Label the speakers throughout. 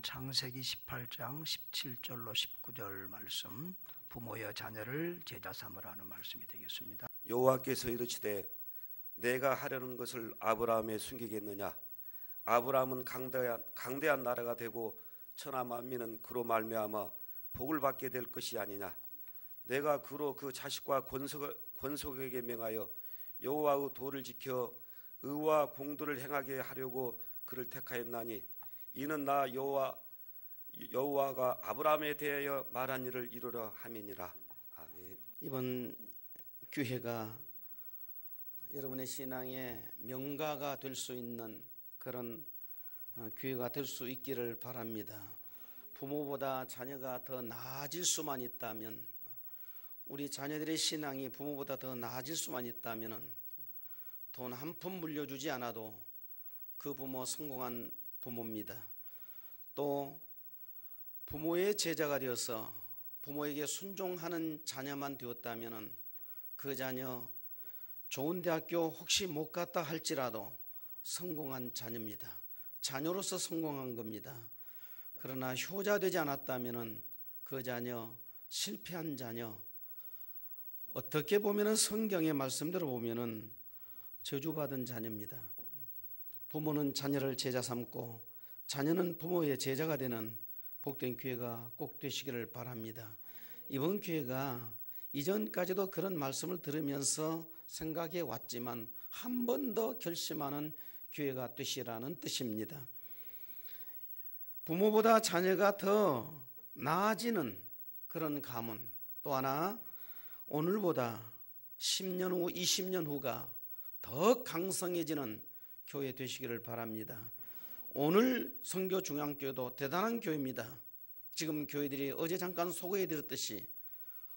Speaker 1: 창세기 18장 17절로 19절 말씀, 부모여 자녀를 제자 삼으라 하는 말씀이 되겠습니다.
Speaker 2: 여호와께서 이르시되 내가 하려는 것을 아브라함에 숨기겠느냐? 아브라함은 강대한 나라가 되고 천하 만민은 그로 말미암아 복을 받게 될 것이 아니냐? 내가 그로 그 자식과 권속에게 명하여 여호와의 도를 지켜 의와 공도를 행하게 하려고 그를 택하였나니 이는 나 여호와가 아브라함에 대하여 말한 일을 이루려 함이니라. 아멘.
Speaker 3: 이번 교회가 여러분의 신앙의 명가가 될 수 있는 그런 교회가 될 수 있기를 바랍니다. 부모보다 자녀가 더 나아질 수만 있다면, 우리 자녀들의 신앙이 부모보다 더 나아질 수만 있다면 돈 한 푼 물려주지 않아도 그 부모 성공한 부모입니다. 또 부모의 제자가 되어서 부모에게 순종하는 자녀만 되었다면 그 자녀 좋은 대학교 혹시 못 갔다 할지라도 성공한 자녀입니다. 자녀로서 성공한 겁니다. 그러나 효자 되지 않았다면 그 자녀 실패한 자녀, 어떻게 보면 성경의 말씀대로 보면 저주받은 자녀입니다. 부모는 자녀를 제자 삼고 자녀는 부모의 제자가 되는 복된 교회가 꼭 되시기를 바랍니다. 이번 교회가 이전까지도 그런 말씀을 들으면서 생각해 왔지만 한 번 더 결심하는 교회가 되시라는 뜻입니다. 부모보다 자녀가 더 나아지는 그런 가문, 또 하나 오늘보다 10년 후 20년 후가 더 강성해지는 교회 되시기를 바랍니다. 오늘 선교중앙교회도 대단한 교회입니다. 지금 교회들이 어제 잠깐 소개해 드렸듯이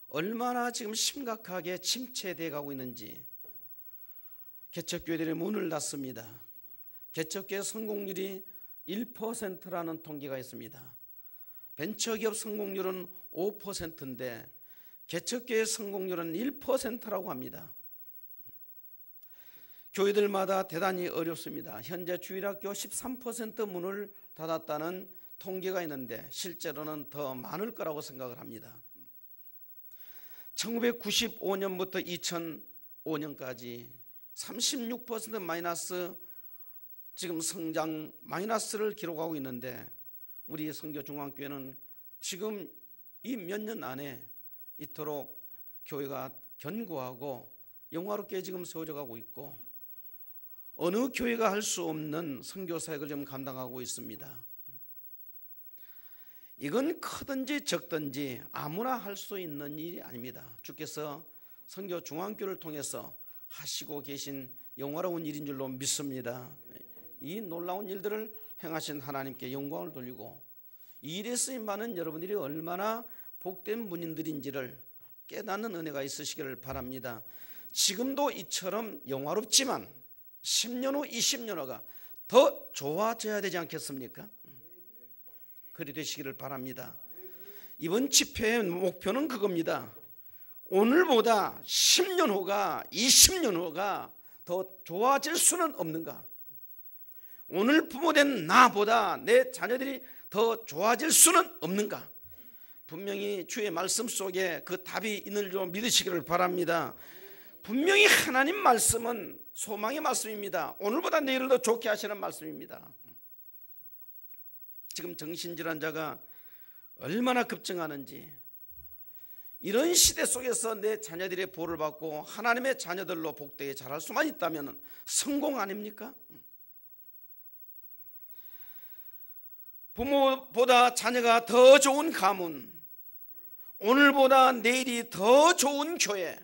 Speaker 3: 얼마나 지금 심각하게 침체되어 가고 있는지, 개척교회들의 문을 닫습니다. 개척교회 성공률이 1%라는 통계가 있습니다. 벤처기업 성공률은 5%인데 개척교회 성공률은 1%라고 합니다. 교회들마다 대단히 어렵습니다. 현재 주일학교 13% 문을 닫았다는 통계가 있는데 실제로는 더 많을 거라고 생각을 합니다. 1995년부터 2005년까지 36% 마이너스, 지금 성장 마이너스를 기록하고 있는데 우리 선교중앙교회는 지금 이 몇 년 안에 이토록 교회가 견고하고 영화롭게 지금 세워져 가고 있고 어느 교회가 할 수 없는 선교 사역을 지금 감당하고 있습니다. 이건 크든지 적든지 아무나 할 수 있는 일이 아닙니다. 주께서 선교중앙교회를 통해서 하시고 계신 영화로운 일인 줄로 믿습니다. 이 놀라운 일들을 행하신 하나님께 영광을 돌리고 이 일에 쓰임받는 여러분들이 얼마나 복된 분인들인지를 깨닫는 은혜가 있으시기를 바랍니다. 지금도 이처럼 영화롭지만 10년 후 20년 후가 더 좋아져야 되지 않겠습니까? 그리 되시기를 바랍니다. 이번 집회의 목표는 그겁니다. 오늘보다 10년 후가 20년 후가 더 좋아질 수는 없는가? 오늘 부모된 나보다 내 자녀들이 더 좋아질 수는 없는가? 분명히 주의 말씀 속에 그 답이 있는 줄 믿으시기를 바랍니다. 분명히 하나님 말씀은 소망의 말씀입니다. 오늘보다 내일을 더 좋게 하시는 말씀입니다. 지금 정신질환자가 얼마나 급증하는지, 이런 시대 속에서 내 자녀들의 보호를 받고 하나님의 자녀들로 복되게 자랄 수만 있다면 성공 아닙니까? 부모보다 자녀가 더 좋은 가문, 오늘보다 내일이 더 좋은 교회,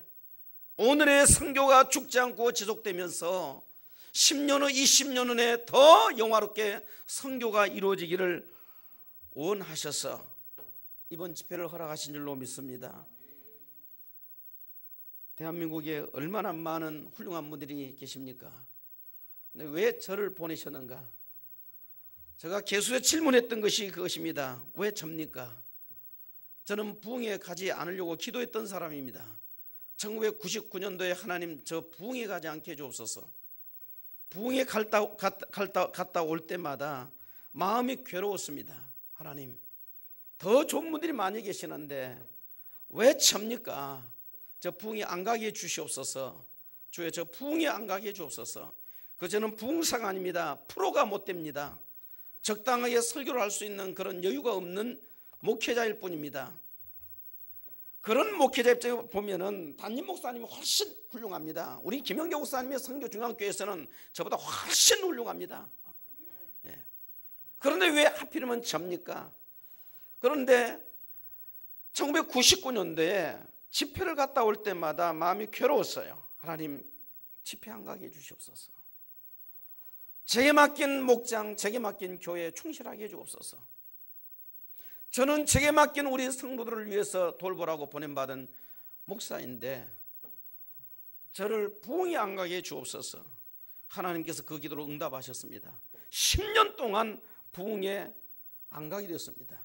Speaker 3: 오늘의 선교가 죽지 않고 지속되면서 10년 후 20년 후에 더 영화롭게 선교가 이루어지기를 원하셔서 이번 집회를 허락하신 줄로 믿습니다. 대한민국에 얼마나 많은 훌륭한 분들이 계십니까? 근데 왜 저를 보내셨는가? 제가 계속해서 질문했던 것이 그것입니다. 왜 접니까? 저는 부흥에 가지 않으려고 기도했던 사람입니다. 1999년도에 하나님 저 부흥에 가지 않게 해주옵소서. 부흥에 갔다 올 때마다 마음이 괴로웠습니다. 하나님, 더 좋은 분들이 많이 계시는데 왜 찹니까? 저 부흥이 안 가게 해 주시옵소서. 주여, 저 부흥이 안 가게 해 주옵소서. 저는 부흥사가 아닙니다. 프로가 못 됩니다. 적당하게 설교를 할 수 있는 그런 여유가 없는 목회자일 뿐입니다. 그런 목회자 입장에 보면은 담임 목사님이 훨씬 훌륭합니다. 우리 김영경 목사님의 성교중앙교회에서는 저보다 훨씬 훌륭합니다. 예. 그런데 왜 하필이면 접니까? 그런데 1999년도에 집회를 갔다 올 때마다 마음이 괴로웠어요. 하나님, 집회 안 가게 해주시옵소서. 제게 맡긴 목장, 제게 맡긴 교회에 충실하게 해주옵소서. 저는 제게 맡긴 우리 성도들을 위해서 돌보라고 보냄받은 목사인데 저를 부흥이 안 가게 해주옵소서. 하나님께서 그 기도를 응답하셨습니다. 10년 동안 부흥에 안 가게 됐습니다.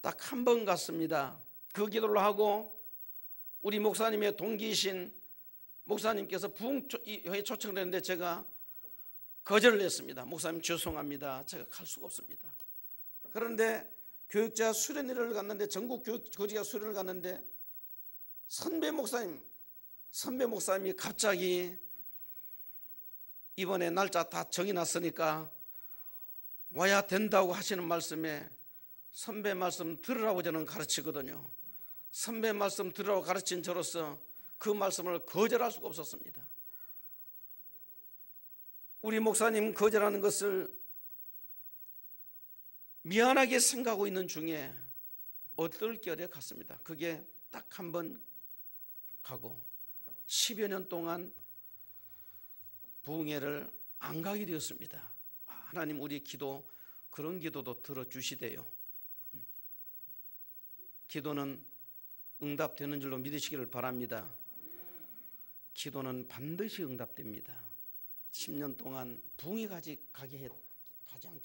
Speaker 3: 딱 한 번 갔습니다. 그 기도를 하고 우리 목사님의 동기이신 목사님께서 부흥회에 초청을 했는데 제가 거절을 했습니다. 목사님 죄송합니다. 제가 갈 수가 없습니다. 그런데 교육자 수련회를 갔는데 전국 교육자 수련회를 갔는데 선배 목사님이 갑자기 이번에 날짜 다 정해놨으니까 와야 된다고 하시는 말씀에 선배 말씀 들으라고 저는 가르치거든요. 선배 말씀 들으라고 가르친 저로서 그 말씀을 거절할 수가 없었습니다. 우리 목사님 거절하는 것을 미안하게 생각하고 있는 중에 어떨결에 갔습니다. 그게 딱 한 번 가고 10여 년 동안 부흥회를 안 가게 되었습니다. 하나님, 우리 기도, 그런 기도도 들어주시대요. 기도는 응답되는 줄로 믿으시기를 바랍니다. 기도는 반드시 응답됩니다. 10년 동안 부흥이 가지 않게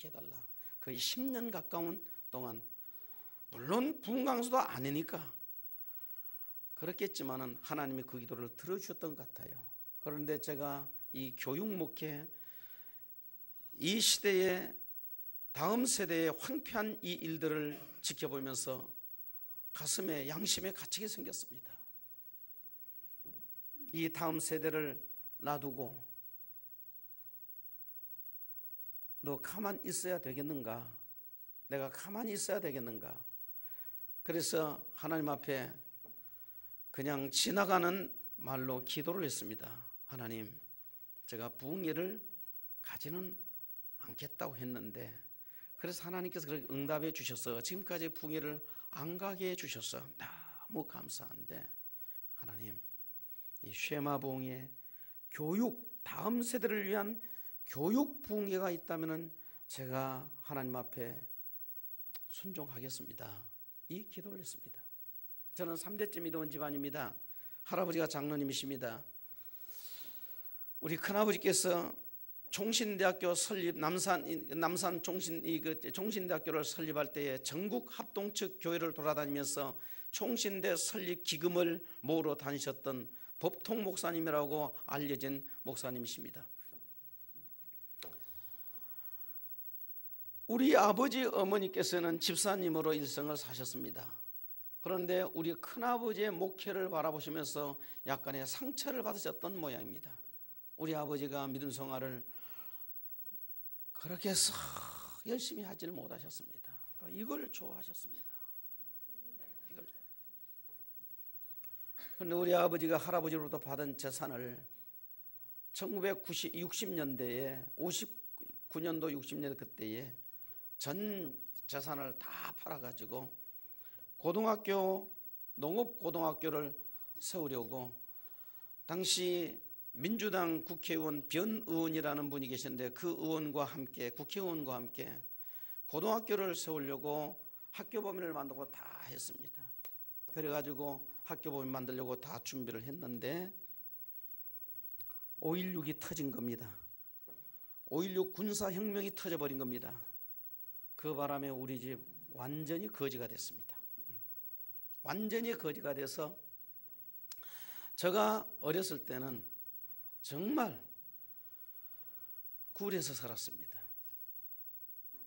Speaker 3: 해달라. 거의 10년 가까운 동안, 물론 부흥 강수도 아니니까 그렇겠지만은 하나님이 그 기도를 들어주셨던 것 같아요. 그런데 제가 이 교육 목회, 이 시대의 다음 세대의 황폐한 이 일들을 지켜보면서 가슴에 양심에 갇히게 생겼습니다. 이 다음 세대를 놔두고 너 가만히 있어야 되겠는가? 내가 가만히 있어야 되겠는가? 그래서 하나님 앞에 그냥 지나가는 말로 기도를 했습니다. 하나님, 제가 부흥회를 가지는 않겠다고 했는데, 그래서 하나님께서 그렇게 응답해 주셔서 지금까지 부흥회를 안 가게 해 주셔서 너무 감사한데, 하나님, 이 쉐마 부흥회 교육, 다음 세대를 위한 교육 부흥회가 있다면 제가 하나님 앞에 순종하겠습니다. 이 기도를 했습니다. 저는 3대째 믿어온 집안입니다. 할아버지가 장로님이십니다. 우리 큰아버지께서 종신대학교 설립, 남산 종신대학교를 설립할 때에 전국 합동측 교회를 돌아다니면서 종신대 설립 기금을 모으러 다니셨던 법통 목사님이라고 알려진 목사님이십니다. 우리 아버지 어머니께서는 집사님으로 일생을 사셨습니다. 그런데 우리 큰아버지의 목회를 바라보시면서 약간의 상처를 받으셨던 모양입니다. 우리 아버지가 믿음 생활을 그렇게 썩 열심히 하지를 못하셨습니다. 또 이걸 좋아하셨습니다. 그런데 우리 아버지가 할아버지로부터 받은 재산을 1960년대에 59년도 60년대 그때에 전 재산을 다 팔아가지고 고등학교, 농업고등학교를 세우려고 당시 민주당 국회의원 변 의원이라는 분이 계셨는데 그 의원과 함께, 국회의원과 함께 고등학교를 세우려고 학교법인을 만들고 다 했습니다. 그래가지고 학교법인 만들려고 다 준비를 했는데 5.16이 터진 겁니다. 5.16 군사혁명이 터져버린 겁니다. 그 바람에 우리 집 완전히 거지가 됐습니다. 완전히 거지가 돼서 제가 어렸을 때는 정말 굴에서 살았습니다.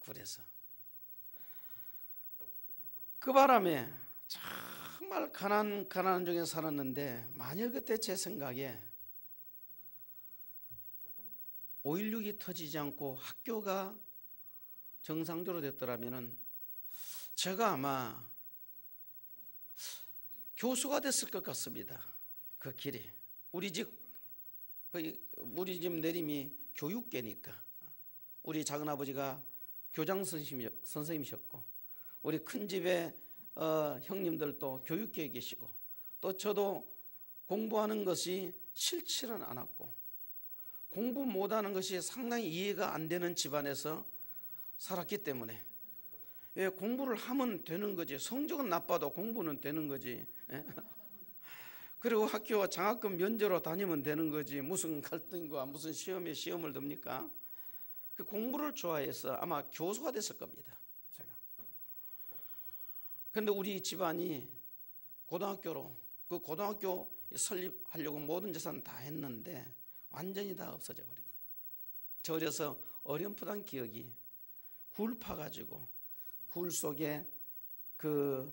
Speaker 3: 굴에서. 그 바람에 정말 가난한 중에 살았는데, 만일 그때 제 생각에 5.16이 터지지 않고 학교가 정상적으로 됐더라면 제가 아마 교수가 됐을 것 같습니다. 그 길이. 우리 집 내림이 교육계니까. 우리 작은아버지가 교장 선생님이셨고, 우리 큰 집에 형님들도 교육계에 계시고, 또 저도 공부하는 것이 싫지는 않았고, 공부 못하는 것이 상당히 이해가 안 되는 집안에서 살았기 때문에, 공부를 하면 되는 거지, 성적은 나빠도 공부는 되는 거지. 그리고 학교 장학금 면제로 다니면 되는 거지, 무슨 갈등과 무슨 시험에 시험을 듭니까? 그 공부를 좋아해서 아마 교수가 됐을 겁니다, 제가. 그런데 우리 집안이 고등학교 설립하려고 모든 재산 다 했는데 완전히 다 없어져 버린 거예요. 저 어려서 어렴풋한 기억이, 굴 파가지고 굴 속에 그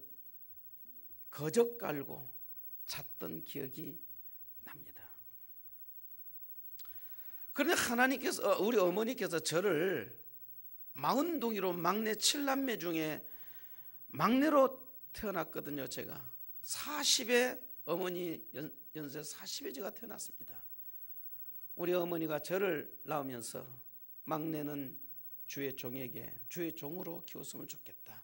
Speaker 3: 거적 깔고 잤던 기억이 납니다. 그런데 하나님께서, 우리 어머니께서 저를 40동이로 막내 7남매 중에 막내로 태어났거든요. 제가 40에, 어머니 연세 40에 제가 태어났습니다. 우리 어머니가 저를 낳으면서 막내는 주의 종에게 주의 종으로 키웠으면 좋겠다,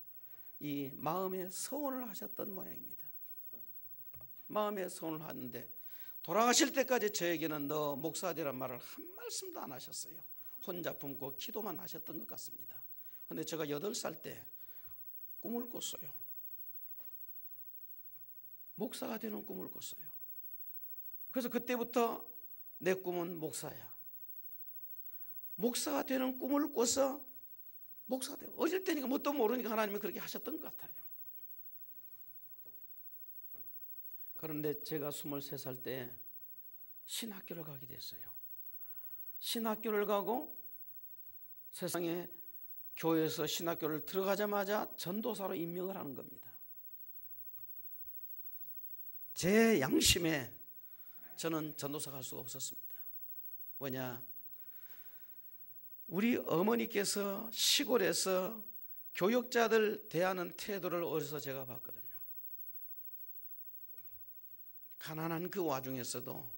Speaker 3: 이 마음의 서원을 하셨던 모양입니다. 마음의 서원을 하는데 돌아가실 때까지 저에게는 너 목사 되란 말을 한 말씀도 안 하셨어요. 혼자 품고 기도만 하셨던 것 같습니다. 그런데 제가 8살 때 꿈을 꿨어요. 목사가 되는 꿈을 꿨어요. 그래서 그때부터 내 꿈은 목사야. 목사가 되는 꿈을 꿔서 목사가 돼요. 어릴 때니까 뭣도 모르니까 하나님은 그렇게 하셨던 것 같아요. 그런데 제가 23살 때 신학교를 가게 됐어요. 신학교를 가고 세상에 교회에서 신학교를 들어가자마자 전도사로 임명을 하는 겁니다. 제 양심에 저는 전도사가 할 수가 없었습니다. 왜냐? 우리 어머니께서 시골에서 교역자들 대하는 태도를 어려서 제가 봤거든요. 가난한 그 와중에서도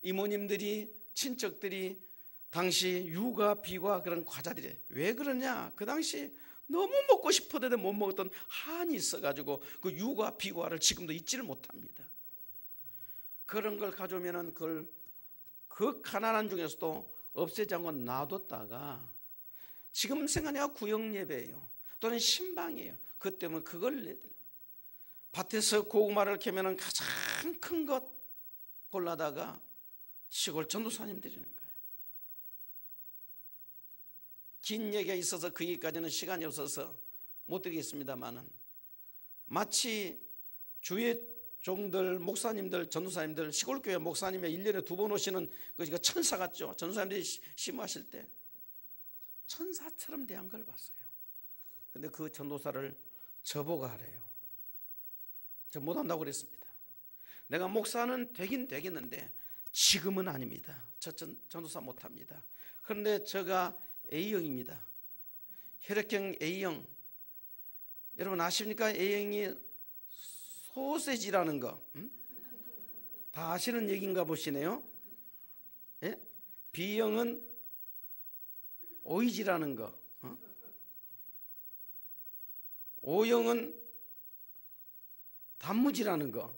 Speaker 3: 이모님들이, 친척들이 당시 유과, 비과 그런 과자들이 왜 그러냐? 그 당시 너무 먹고 싶었는데 못 먹었던 한이 있어가지고 그 유과, 비과를 지금도 잊지를 못합니다. 그런 걸 가져오면은 그걸 그 가난한 중에서도 없애지 않고 놔뒀다가, 지금 생각해야 구역예배예요. 또는 신방이에요. 그 때문에 그걸 내야 돼요. 밭에서 고구마를 캐면은 가장 큰 것 골라다가 시골 전도사님 드리는 거예요. 긴 얘기가 있어서 그 얘기까지는 시간이 없어서 못 드리겠습니다만은, 마치 주의 종들, 목사님들, 전도사님들, 시골교회 목사님이 1년에 2번 오시는 그 천사 같죠. 전도사님들이 심호하실 때 천사처럼 대한 걸 봤어요. 근데 그 전도사를 저보고 하래요. 저 못한다고 그랬습니다. 내가 목사는 되긴 되겠는데 지금은 아닙니다. 저 전도사 못합니다. 그런데 제가 A형입니다. 혈액형 A형. 여러분 아십니까? A형이 소세지라는 거, 다 아시는 얘기인가 보시네요. 예? B형은 오이지라는 거, O형은 단무지라는 거,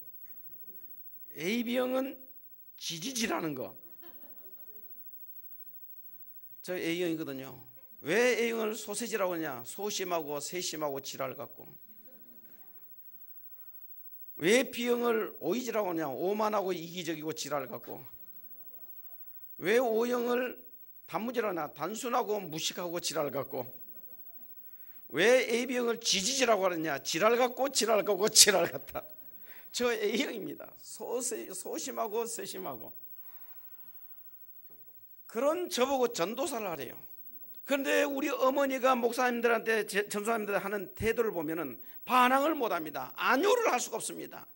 Speaker 3: AB형은 지지지라는 거. 저 A형이거든요. 왜 A형을 소세지라고 하냐? 소심하고 세심하고 지랄 같고. 왜 B형을 오이지라고 하냐? 오만하고 이기적이고 지랄 같고. 왜 O형을 단무지라고 하냐? 단순하고 무식하고 지랄 같고. 왜 AB형을 지지지라고 하느냐? 지랄 같고 지랄 같고 지랄 같다. 저 A형입니다. 소심하고 세심하고. 그런 저보고 전도사를 하래요. 그런데 우리 어머니가 목사님들한테 전도사님들 하는 태도를 보면은 반항을 못합니다. 안요를 할 수가 없습니다.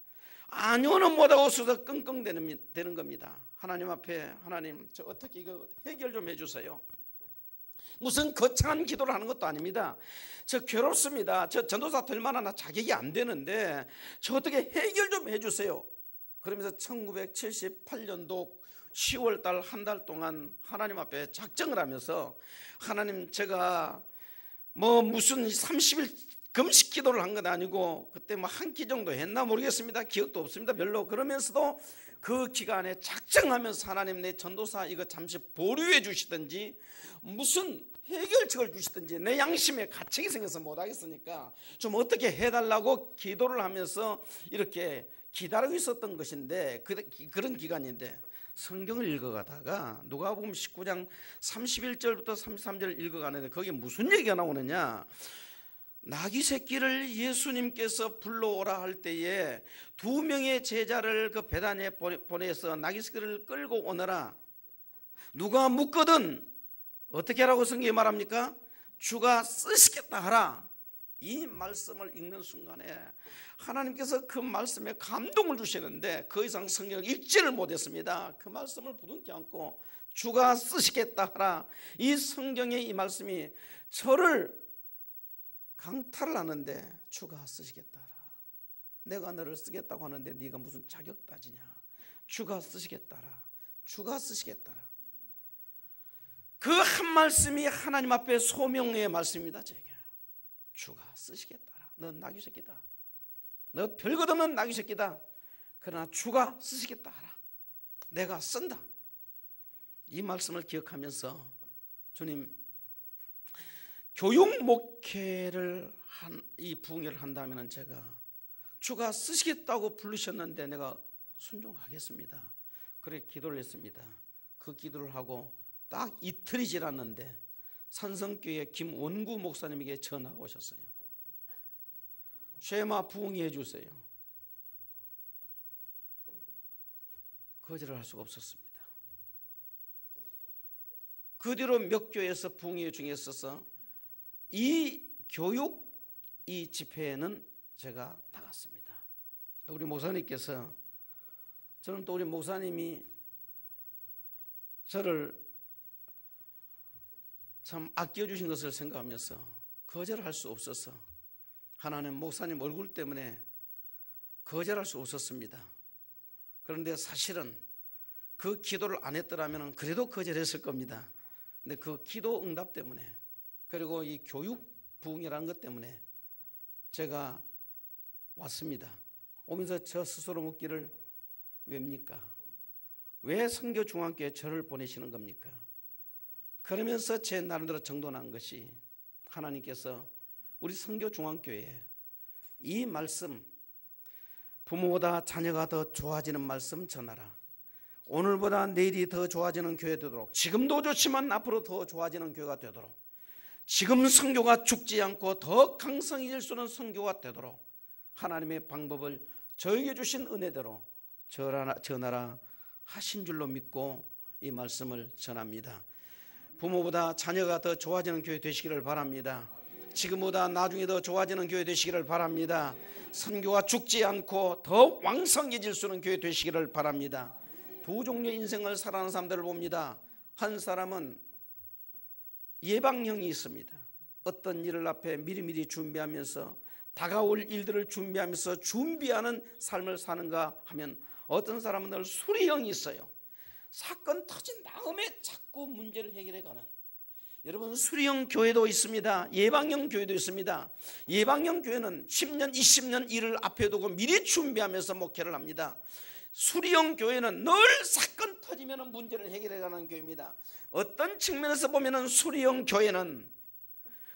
Speaker 3: 안요는 못하고 서서 끙끙대는 겁니다. 하나님 앞에, 하나님 저 어떻게 이거 해결 좀 해주세요. 무슨 거창한 기도를 하는 것도 아닙니다. 저 괴롭습니다. 저 전도사 될 만한 자격이 안 되는데 저 어떻게 해결 좀 해주세요. 그러면서 1978년도 10월 달 한 달 동안 하나님 앞에 작정을 하면서, 하나님 제가 뭐 무슨 30일 금식 기도를 한 건 아니고 그때 뭐 한 끼 정도 했나 모르겠습니다. 기억도 없습니다. 별로. 그러면서도 그 기간에 작정하면서 하나님 내 전도사 이거 잠시 보류해 주시든지 무슨 해결책을 주시든지 내 양심에 가책이 생겨서 못하겠으니까 좀 어떻게 해달라고 기도를 하면서 이렇게 기다리고 있었던 것인데, 그런 기간인데 성경을 읽어가다가 누가복음 19장 31절부터 33절 읽어가는데 거기에 무슨 얘기가 나오느냐, 나귀 새끼를 예수님께서 불러오라 할 때에 2명의 제자를 그 베다니에 보내서 나귀 새끼를 끌고 오너라. 누가 묻거든 어떻게 하라고 성경이 말합니까? 주가 쓰시겠다 하라. 이 말씀을 읽는 순간에 하나님께서 그 말씀에 감동을 주시는데 그 이상 성경을 읽지를 못했습니다. 그 말씀을 부둥켜 안고 주가 쓰시겠다 하라. 이 성경의 이 말씀이 저를 강탈을 하는데 주가 쓰시겠다 하라. 내가 너를 쓰겠다고 하는데 네가 무슨 자격 따지냐. 주가 쓰시겠다 하라. 주가 쓰시겠다 하라. 그 한 말씀이 하나님 앞에 소명의 말씀입니다. 제게 주가 쓰시겠다 하라. 너 나귀 새끼다. 너 별것 없는 나귀 새끼다. 그러나 주가 쓰시겠다 하라. 내가 쓴다. 이 말씀을 기억하면서 주님, 교육 목회를 이 부흥회를 한다면 제가 주가 쓰시겠다고 부르셨는데 내가 순종하겠습니다. 그렇게 기도를 했습니다. 그 기도를 하고 딱 이틀이 지났는데 산성교회 김원구 목사님에게 전화가 오셨어요. 쉐마 부흥회 해주세요. 거절을 할 수가 없었습니다. 그 뒤로 몇 교회에서 부흥회 중에 있어서 이 교육 이 집회에는 제가 나갔습니다. 우리 목사님께서, 저는 또 우리 목사님이 저를 참 아껴주신 것을 생각하면서 거절할 수 없어서 하나님 목사님 얼굴 때문에 거절할 수 없었습니다. 그런데 사실은 그 기도를 안 했더라면 그래도 거절했을 겁니다. 근데 그 기도 응답 때문에, 그리고 이 교육 부흥이라는 것 때문에 제가 왔습니다. 오면서 저 스스로 묻기를, 왜입니까? 왜 선교중앙교회에 저를 보내시는 겁니까? 그러면서 제 나름대로 정돈한 것이, 하나님께서 우리 선교중앙교회에 이 말씀, 부모보다 자녀가 더 좋아지는 말씀 전하라. 오늘보다 내일이 더 좋아지는 교회 되도록, 지금도 좋지만 앞으로 더 좋아지는 교회가 되도록, 지금 선교가 죽지 않고 더 강성해질 수 있는 선교가 되도록 하나님의 방법을 저에게 주신 은혜대로 전하라 하신 줄로 믿고 이 말씀을 전합니다. 부모보다 자녀가 더 좋아지는 교회 되시기를 바랍니다. 지금보다 나중에 더 좋아지는 교회 되시기를 바랍니다. 선교가 죽지 않고 더 왕성해질 수 있는 교회 되시기를 바랍니다. 두 종류의 인생을 살아가는 사람들을 봅니다. 한 사람은 예방형이 있습니다. 어떤 일을 앞에 미리미리 준비하면서 다가올 일들을 준비하면서 준비하는 삶을 사는가 하면, 어떤 사람은 늘 수리형이 있어요. 사건 터진 다음에 자꾸 문제를 해결해 가는. 여러분, 수리형 교회도 있습니다. 예방형 교회도 있습니다. 예방형 교회는 10년 20년 일을 앞에 두고 미리 준비하면서 목회를 합니다. 수리형 교회는 늘 사건 터지면 문제를 해결해가는 교회입니다. 어떤 측면에서 보면 수리형 교회는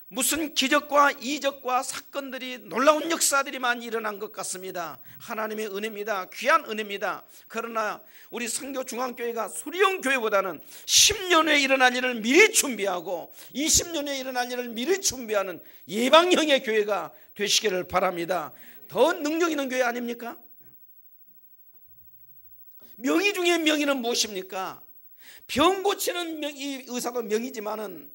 Speaker 3: 무슨 기적과 이적과 사건들이, 놀라운 역사들이 많이 일어난 것 같습니다. 하나님의 은혜입니다. 귀한 은혜입니다. 그러나 우리 선교중앙교회가 수리형 교회보다는 10년 후에 일어날 일을 미리 준비하고 20년 후에 일어날 일을 미리 준비하는 예방형의 교회가 되시기를 바랍니다. 더 능력 있는 교회 아닙니까? 명의 중에 명의는 무엇입니까? 병 고치는 이 의사도 명의지만은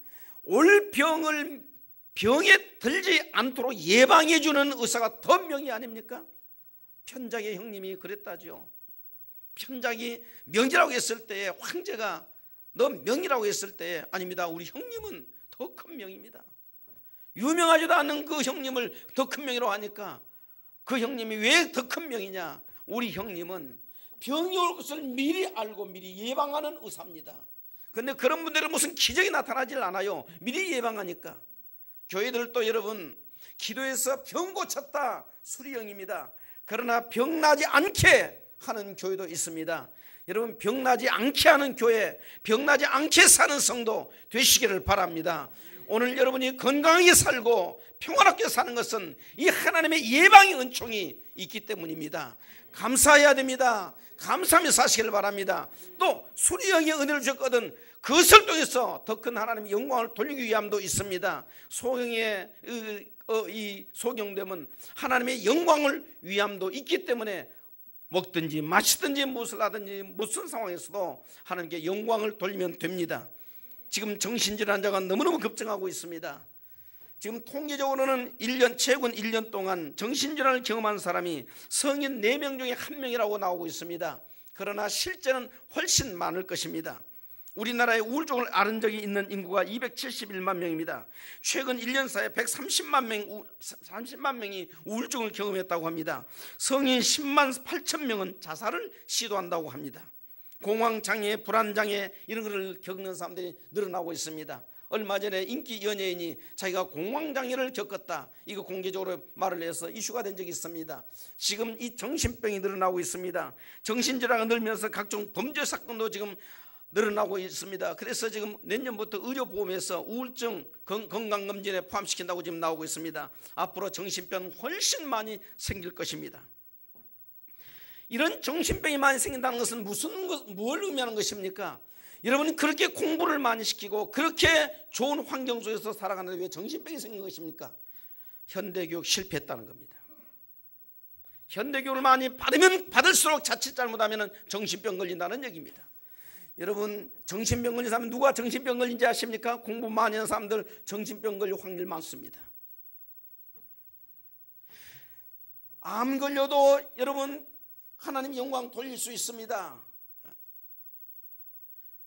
Speaker 3: 올 병에 들지 않도록 예방해 주는 의사가 더 명의 아닙니까? 편작의 형님이 그랬다죠. 편작이 명이라고 했을 때에 황제가 너 명이라고 했을 때에 아닙니다. 우리 형님은 더 큰 명입니다. 유명하지도 않은 그 형님을 더 큰 명이라고 하니까 그 형님이 왜 더 큰 명이냐? 우리 형님은 병이 올 것을 미리 알고 미리 예방하는 의사입니다. 그런데 그런 분들은 무슨 기적이 나타나질 않아요. 미리 예방하니까. 교회들도 여러분 기도해서 병 고쳤다 수리형입니다. 그러나 병나지 않게 하는 교회도 있습니다. 여러분 병나지 않게 하는 교회, 병나지 않게 사는 성도 되시기를 바랍니다. 오늘 여러분이 건강하게 살고 평안하게 사는 것은 이 하나님의 예방의 은총이 있기 때문입니다. 감사해야 됩니다. 감사하며 사시기를 바랍니다. 또 수리형의 은혜를 주셨거든 그것을 통해서 더 큰 하나님의 영광을 돌리기 위함도 있습니다. 소경의 이 소경됨은 하나님의 영광을 위함도 있기 때문에 먹든지 마시든지 무엇을 하든지 무슨 상황에서도 하나님께 영광을 돌리면 됩니다. 지금 정신질환자가 너무너무 급증하고 있습니다. 지금 통계적으로는 최근 1년 동안 정신질환을 경험한 사람이 성인 4명 중에 1명이라고 나오고 있습니다. 그러나 실제는 훨씬 많을 것입니다. 우리나라에 우울증을 앓은 적이 있는 인구가 271만 명입니다. 최근 1년 사이에 130만 명이 우울증을 경험했다고 합니다. 성인 10만 8천 명은 자살을 시도한다고 합니다. 공황장애, 불안장애 이런 것을 겪는 사람들이 늘어나고 있습니다. 얼마 전에 인기 연예인이 자기가 공황장애를 겪었다 이거 공개적으로 말을 해서 이슈가 된 적이 있습니다. 지금 이 정신병이 늘어나고 있습니다. 정신질환이 늘면서 각종 범죄 사건도 지금 늘어나고 있습니다. 그래서 지금 내년부터 의료보험에서 우울증 건강검진에 포함시킨다고 지금 나오고 있습니다. 앞으로 정신병 훨씬 많이 생길 것입니다. 이런 정신병이 많이 생긴다는 것은 뭘 의미하는 것입니까? 여러분이 그렇게 공부를 많이 시키고 그렇게 좋은 환경 속에서 살아가는데 왜 정신병이 생긴 것입니까? 현대교육 실패했다는 겁니다. 현대교육을 많이 받으면 받을수록 자칫 잘못하면 정신병 걸린다는 얘기입니다. 여러분 정신병 걸린 사람은 누가 정신병 걸린지 아십니까? 공부 많이 하는 사람들 정신병 걸릴 확률이 많습니다. 암 걸려도 여러분 하나님 영광 돌릴 수 있습니다.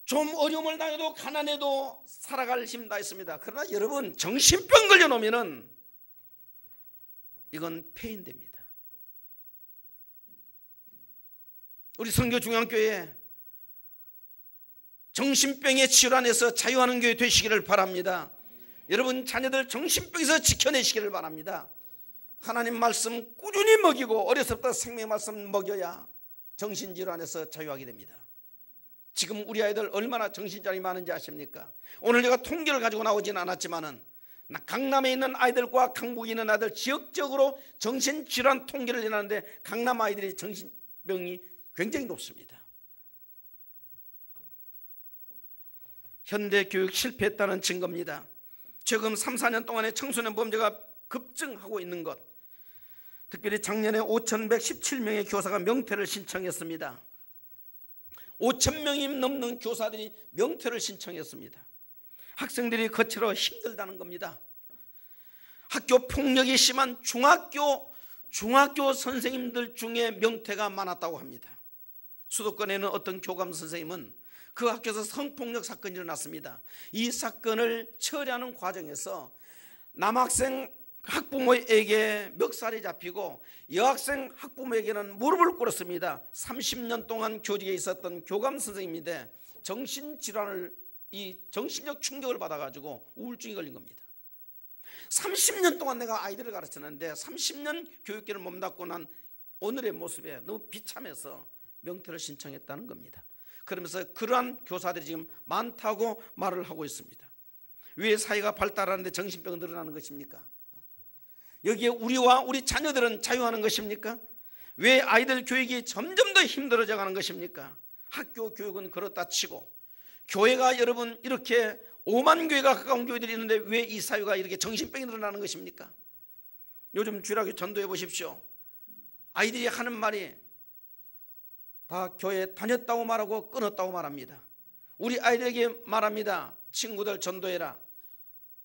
Speaker 3: 좀 어려움을 당해도 가난해도 살아갈 힘 다 있습니다. 그러나 여러분 정신병 걸려놓으면 이건 폐인됩니다. 우리 성교중앙교회 정신병의 질환에서 자유하는 교회 되시기를 바랍니다. 여러분 자녀들 정신병에서 지켜내시기를 바랍니다. 하나님 말씀 꾸준히 먹이고 어려서부터 생명의 말씀 먹여야 정신질환에서 자유하게 됩니다. 지금 우리 아이들 얼마나 정신질환이 많은지 아십니까? 오늘 제가 통계를 가지고 나오지는 않았지만은 강남에 있는 아이들과 강북에 있는 아이들 지역적으로 정신질환 통계를 내놨는데 강남 아이들이 정신병이 굉장히 높습니다. 현대교육 실패했다는 증거입니다. 최근 3, 4년 동안에 청소년 범죄가 급증하고 있는 것, 특별히 작년에 5,117명의 교사가 명퇴를 신청했습니다. 5,000명이 넘는 교사들이 명퇴를 신청했습니다. 학생들이 거칠어 힘들다는 겁니다. 학교 폭력이 심한 중학교 선생님들 중에 명퇴가 많았다고 합니다. 수도권에는 어떤 교감 선생님은 그 학교에서 성폭력 사건이 일어났습니다. 이 사건을 처리하는 과정에서 남학생 학부모에게 멱살이 잡히고 여학생 학부모에게는 무릎을 꿇었습니다. 30년 동안 교직에 있었던 교감 선생님인데 정신력 충격을 받아가지고 우울증이 걸린 겁니다. 30년 동안 내가 아이들을 가르쳤는데 30년 교육계를 몸담고 난 오늘의 모습에 너무 비참해서 명퇴를 신청했다는 겁니다. 그러면서 그러한 교사들이 지금 많다고 말을 하고 있습니다. 왜 사회가 발달하는데 정신병이 늘어나는 것입니까? 여기에 우리와 우리 자녀들은 자유하는 것입니까? 왜 아이들 교육이 점점 더 힘들어져 가는 것입니까? 학교 교육은 그렇다 치고 교회가 여러분 이렇게 5만 교회가 가까운 교회들이 있는데 왜 이 사회가 이렇게 정신병이 늘어나는 것입니까? 요즘 주일학교 전도해 보십시오. 아이들이 하는 말이 다 교회 다녔다고 말하고 끊었다고 말합니다. 우리 아이들에게 말합니다. 친구들 전도해라.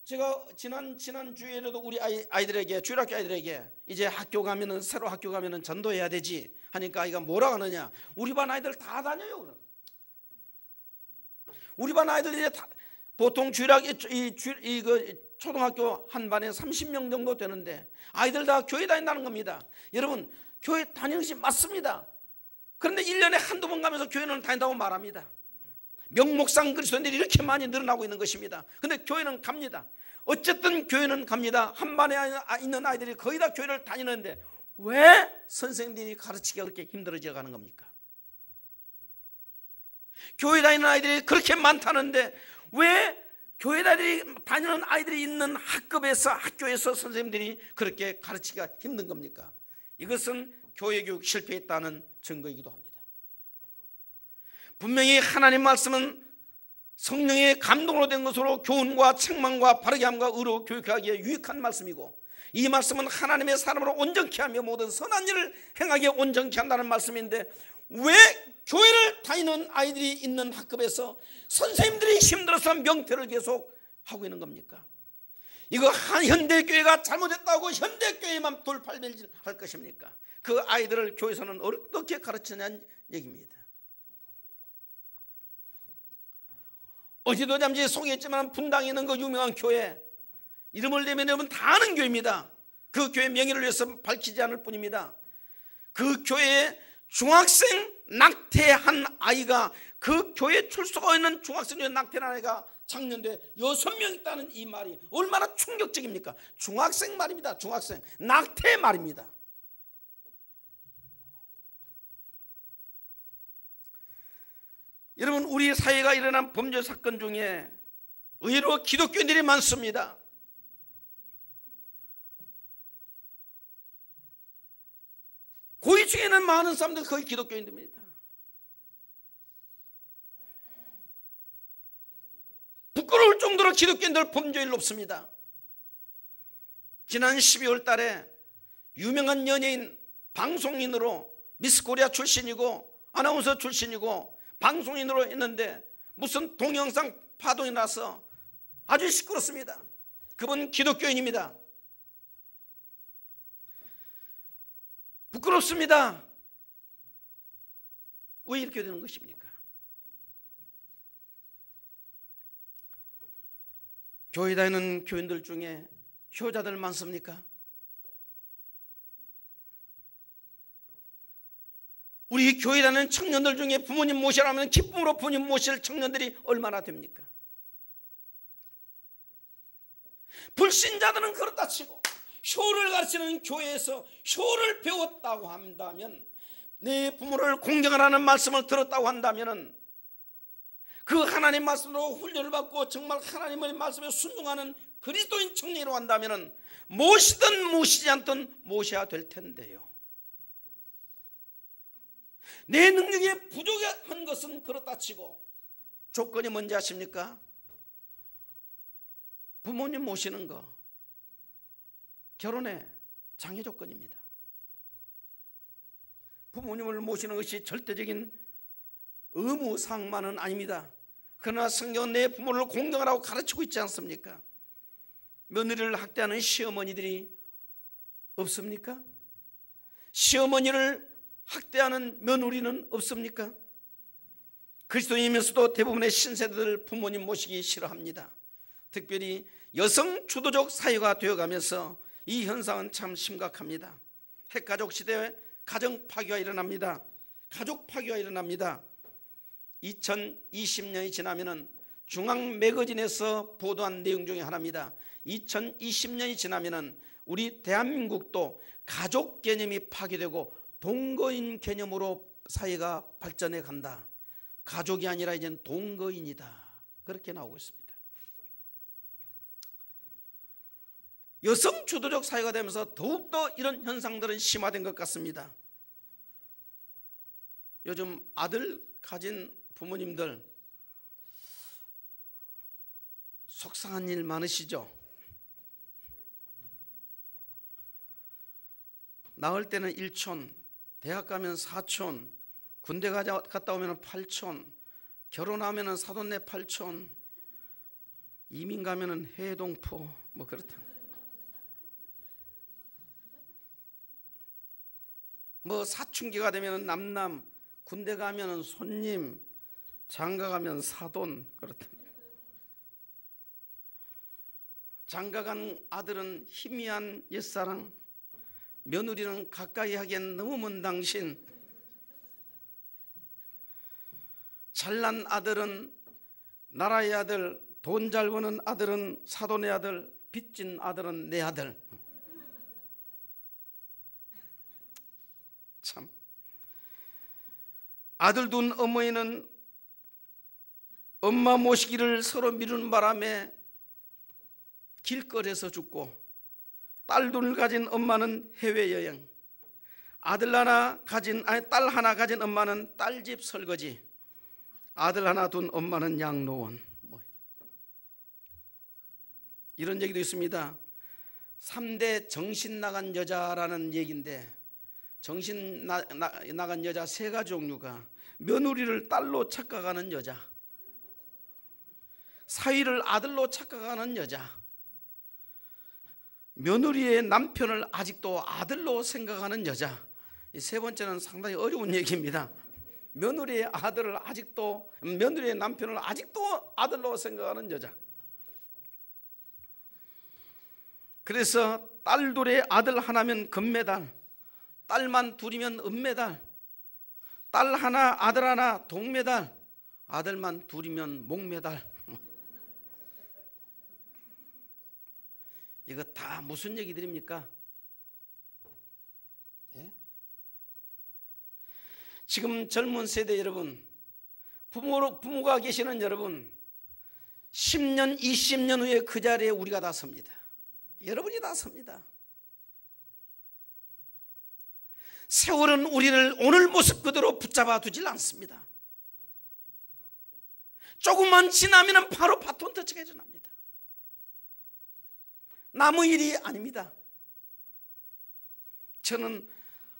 Speaker 3: 제가 지난 주에라도 우리 아이들에게, 주일학교 아이들에게 이제 학교 가면은, 새로 학교 가면은 전도해야 되지 하니까 아이가 뭐라고 하느냐, 우리 반 아이들 다 다녀요. 우리 반 아이들 이제 보통 초등학교 한 반에 30명 정도 되는데 아이들 다 교회 다닌다는 겁니다. 여러분, 교회 다니는 것이 맞습니다. 그런데 1년에 한두 번 가면서 교회는 다닌다고 말합니다. 명목상 그리스도인들이 이렇게 많이 늘어나고 있는 것입니다. 그런데 교회는 갑니다. 어쨌든 교회는 갑니다. 한 반에 있는 아이들이 거의 다 교회를 다니는데 왜 선생님들이 가르치기가 그렇게 힘들어져 가는 겁니까? 교회 다니는 아이들이 그렇게 많다는데 왜 교회 다니는 아이들이 있는 학교에서 선생님들이 그렇게 가르치기가 힘든 겁니까? 이것은 교회교육 실패했다는 증거이기도 합니다. 분명히 하나님 말씀은 성령의 감동으로 된 것으로 교훈과 책망과 바르게 함과 의로 교육하기에 유익한 말씀이고, 이 말씀은 하나님의 사람으로 온전케 하며 모든 선한 일을 행하기에 온전케 한다는 말씀인데 왜 교회를 다니는 아이들이 있는 학급에서 선생님들이 힘들어서 명태를 계속 하고 있는 겁니까? 이거 현대교회가 잘못했다고 현대교회만 돌팔매질 할 것입니까? 그 아이들을 교회에서는 어떻게 가르치냐는 얘기입니다. 어제도 잠시 소개했지만 분당에 있는 그 유명한 교회, 이름을 대면 여러분 다 아는 교회입니다. 그 교회 명예를 위해서 밝히지 않을 뿐입니다. 그 교회에 중학생 낙태한 아이가, 그 교회 출소가 있는 중학생 중에 낙태한 아이가 작년에 6명 있다는 이 말이 얼마나 충격적입니까? 중학생 말입니다. 중학생 낙태 말입니다. 여러분, 우리 사회가 일어난 범죄 사건 중에 의외로 기독교인들이 많습니다. 고위 중에는 많은 사람들 거의 기독교인들입니다. 부끄러울 정도로 기독교인들 범죄율 높습니다. 지난 12월 달에 유명한 연예인, 방송인으로 미스코리아 출신이고 아나운서 출신이고 방송인으로 했는데 무슨 동영상 파동이 나서 아주 시끄럽습니다. 그분 기독교인입니다. 부끄럽습니다. 왜 이렇게 되는 것입니까? 교회 다니는 교인들 중에 효자들 많습니까? 우리 교회 다니는 청년들 중에 부모님 모시라면 기쁨으로 부모님 모실 청년들이 얼마나 됩니까? 불신자들은 그렇다 치고 효를 가르치는 교회에서 효를 배웠다고 한다면, 내 부모를 공경하라는 말씀을 들었다고 한다면, 그 하나님 말씀으로 훈련을 받고 정말 하나님의 말씀에 순종하는 그리스도인 청년이라고 한다면 모시든 모시지 않든 모셔야 될 텐데요. 내 능력이 부족한 것은 그렇다 치고 조건이 뭔지 아십니까? 부모님 모시는 거 결혼의 장애 조건입니다. 부모님을 모시는 것이 절대적인 의무사항만은 아닙니다. 그러나 성경은 내 부모를 공경하라고 가르치고 있지 않습니까? 며느리를 학대하는 시어머니들이 없습니까? 시어머니를 학대하는 며느리는 없습니까? 그리스도인이면서도 대부분의 신세대들 부모님 모시기 싫어합니다. 특별히 여성 주도적 사회가 되어가면서 이 현상은 참 심각합니다. 핵가족 시대에 가정 파괴가 일어납니다. 가족 파괴가 일어납니다. 2020년이 지나면은 중앙 매거진에서 보도한 내용 중에 하나입니다. 2020년이 지나면은 우리 대한민국도 가족 개념이 파괴되고 동거인 개념으로 사회가 발전해 간다. 가족이 아니라 이제는 동거인이다. 그렇게 나오고 있습니다. 여성 주도적 사회가 되면서 더욱더 이런 현상들은 심화된 것 같습니다. 요즘 아들 가진 부모님들 속상한 일 많으시죠? 낳을 때는 1촌, 대학 가면 4촌, 군대 갔다 오면 8촌, 결혼하면 사돈네 8촌, 이민 가면은 해동포 뭐 그렇다. 뭐 사춘기가 되면은 남남, 군대 가면은 손님, 장가 가면 사돈 그렇다. 장가 간 아들은 희미한 옛사랑, 며느리는 가까이 하기엔 너무 먼 당신, 잘난 아들은 나라의 아들, 돈 잘 버는 아들은 사돈의 아들, 빚진 아들은 내 아들. 참, 아들 둔 어머니는 엄마 모시기를 서로 미루는 바람에 길거리에서 죽고, 딸 둘 가진 엄마는 해외여행, 딸 하나 가진 엄마는 딸집 설거지, 아들 하나 둔 엄마는 양로원. 뭐 이런 얘기도 있습니다. 3대 정신 나간 여자라는 얘기인데, 정신 나간 여자 3가지 종류가: 며느리를 딸로 착각하는 여자, 사위를 아들로 착각하는 여자, 며느리의 남편을 아직도 아들로 생각하는 여자. 이 3번째는 상당히 어려운 얘기입니다. 며느리의 남편을 아직도 아들로 생각하는 여자. 그래서 딸 둘에 아들 하나면 금메달, 딸만 둘이면 은메달, 딸 하나 아들 하나 동메달, 아들만 둘이면 목메달. 이거 다 무슨 얘기들입니까? 예? 지금 젊은 세대 여러분, 부모가 계시는 여러분, 10년, 20년 후에 그 자리에 우리가 다 섭니다. 여러분이 다 섭니다. 세월은 우리를 오늘 모습 그대로 붙잡아 두질 않습니다. 조금만 지나면 바로 바톤 터치가 일어납니다. 남의 일이 아닙니다. 저는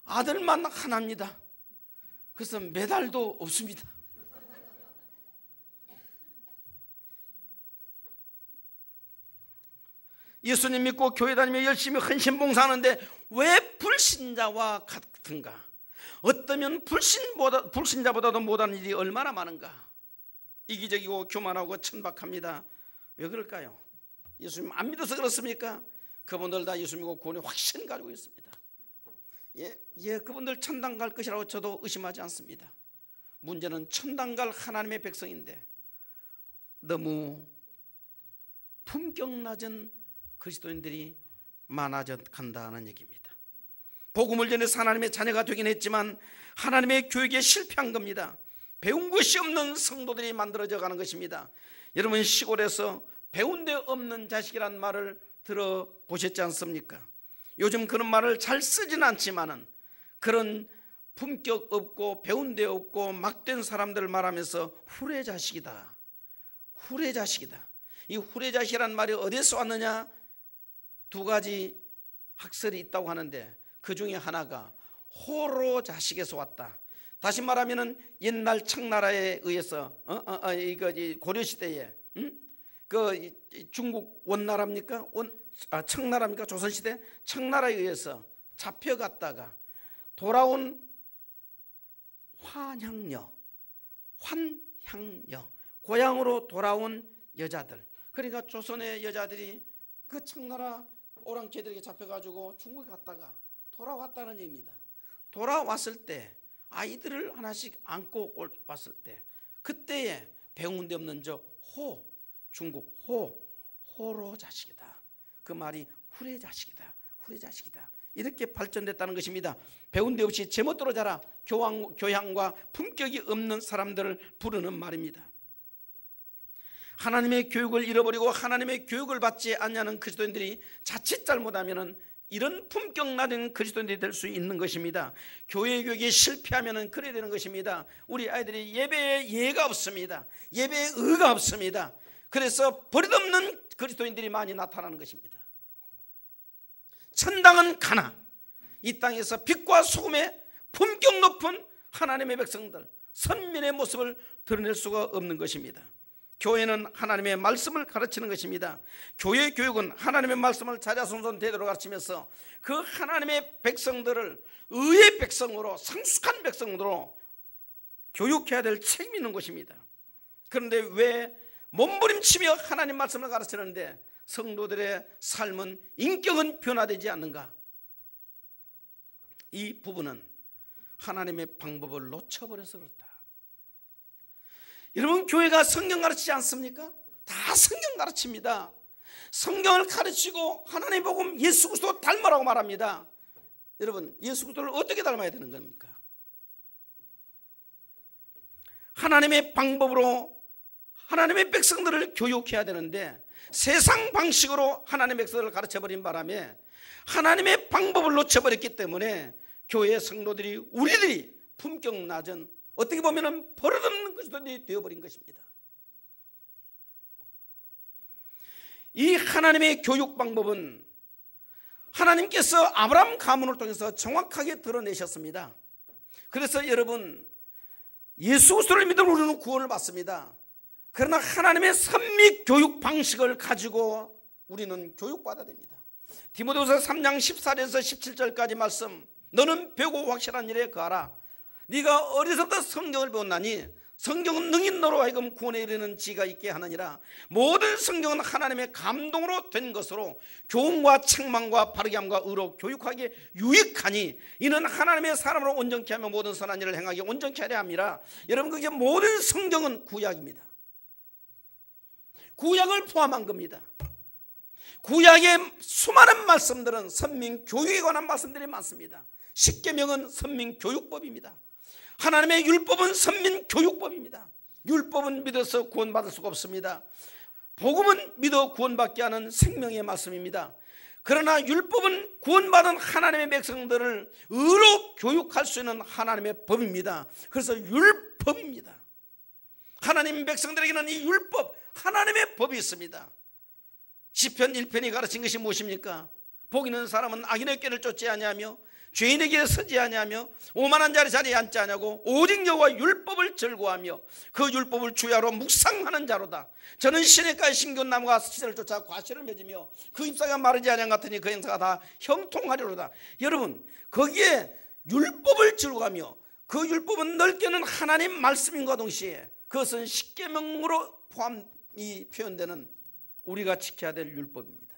Speaker 3: 아들만 하나입니다. 그래서 메달도 없습니다. 예수님 믿고 교회 다니며 열심히 헌신 봉사하는데 왜 불신자와 같은가? 어쩌면 불신자보다도 못한 일이 얼마나 많은가? 이기적이고 교만하고 천박합니다. 왜 그럴까요? 예수님 안 믿어서 그렇습니까? 그분들 다 예수 믿고 구원의 확신 가지고 있습니다. 그분들 천당 갈 것이라고 저도 의심하지 않습니다. 문제는 천당 갈 하나님의 백성인데 너무 품격 낮은 그리스도인들이 많아져 간다는 얘기입니다. 복음을 전해서 하나님의 자녀가 되긴 했지만 하나님의 교육에 실패한 겁니다. 배운 것이 없는 성도들이 만들어져 가는 것입니다. 여러분 시골에서 배운 데 없는 자식이란 말을 들어보셨지 않습니까? 요즘 그런 말을 잘 쓰진 않지만은 그런 품격 없고 배운 데 없고 막된 사람들을 말하면서 후레자식이다, 후레자식이다. 이 후레자식이란 말이 어디서 왔느냐? 2가지 학설이 있다고 하는데 그 중에 하나가 호로 자식에서 왔다. 다시 말하면은 옛날 청나라에 의해서 고려시대에 그 중국 원나라입니까? 청나라입니까? 조선시대 청나라에 의해서 잡혀갔다가 돌아온 환향녀, 고향으로 돌아온 여자들. 그러니까 조선의 여자들이 그 청나라 오랑캐들에게 잡혀가지고 중국에 갔다가 돌아왔다는 얘기입니다. 돌아왔을 때 아이들을 하나씩 안고 왔을 때 그때에 배운 데 없는 중국 호로 자식이다. 그 말이 후레자식이다, 후레자식이다. 이렇게 발전됐다는 것입니다. 배운 데 없이 제멋대로 자라 교양과 품격이 없는 사람들을 부르는 말입니다. 하나님의 교육을 잃어버리고 하나님의 교육을 받지 않냐는 그리스도인들이 자칫 잘못하면 이런 품격 낮은 그리스도인들이 될 수 있는 것입니다. 교회 교육에 실패하면 그래야 되는 것입니다. 우리 아이들이 예배에 예가 없습니다. 예배에 의가 없습니다. 그래서 버릇없는 그리스도인들이 많이 나타나는 것입니다. 천당은 가나 이 땅에서 빛과 소금의 품격 높은 하나님의 백성들 선민의 모습을 드러낼 수가 없는 것입니다. 교회는 하나님의 말씀을 가르치는 것입니다. 교회 교육은 하나님의 말씀을 자자손손 대대로 가르치면서 그 하나님의 백성들을 의의 백성으로, 성숙한 백성으로 교육해야 될 책임이 있는 것입니다. 그런데 왜 몸부림치며 하나님 말씀을 가르치는데 성도들의 삶은, 인격은 변화되지 않는가? 이 부분은 하나님의 방법을 놓쳐버려서 그렇다. 여러분, 교회가 성경 가르치지 않습니까? 다 성경 가르칩니다. 성경을 가르치고 하나님 복음 예수 그리스도 닮으라고 말합니다. 여러분, 예수 그리스도를 어떻게 닮아야 되는 겁니까? 하나님의 방법으로 하나님의 백성들을 교육해야 되는데 세상 방식으로 하나님의 백성들을 가르쳐버린 바람에 하나님의 방법을 놓쳐버렸기 때문에 교회 성도들이, 우리들이 품격 낮은, 어떻게 보면 버릇없는 그리스도인이 되어버린 것입니다. 이 하나님의 교육 방법은 하나님께서 아브라함 가문을 통해서 정확하게 드러내셨습니다. 그래서 여러분, 예수 그리스도를 믿으면 우리는 구원을 받습니다. 그러나 하나님의 선미 교육 방식을 가지고 우리는 교육받아야 됩니다. 디모데후서 3장 14절에서 17절까지 말씀, 너는 배우고 확실한 일에 거하라. 네가 어려서부터 성경을 배웠나니 성경은 능히 너로 하여금 구원에 이르는 지가 있게 하느니라. 모든 성경은 하나님의 감동으로 된 것으로 교훈과 책망과 바르게 함과 의로 교육하기에 유익하니 이는 하나님의 사람으로 온전케 하며 모든 선한 일을 행하기에 온전케 하려 함이라. 여러분, 그게 모든 성경은 구약입니다. 구약을 포함한 겁니다. 구약의 수많은 말씀들은 선민 교육에 관한 말씀들이 많습니다. 십계명은 선민 교육법입니다. 하나님의 율법은 선민 교육법입니다. 율법은 믿어서 구원받을 수가 없습니다. 복음은 믿어 구원받게 하는 생명의 말씀입니다. 그러나 율법은 구원받은 하나님의 백성들을 의로 교육할 수 있는 하나님의 법입니다. 그래서 율법입니다. 하나님 백성들에게는 이 율법, 하나님의 법이 있습니다. 시편 1편이 가르친 것이 무엇입니까? 복 있는 사람은 악인의 꾀를 쫓지 아니하며 죄인의 길에 서지 아니하며 오만한 자리에 앉지 아니하고 오직 여호와 율법을 즐거워하며 그 율법을 주야로 묵상하는 자로다. 저는 시냇가의 신기한 나무가 시절을 쫓아 과실을 맺으며 그 잎사귀가 마르지 아니한 같으니 그 행사가 다 형통하리로다. 여러분, 거기에 율법을 즐거워하며, 그 율법은 넓게는 하나님 말씀인과 동시에 그것은 십계명으로 포함이 표현되는 우리가 지켜야 될 율법입니다.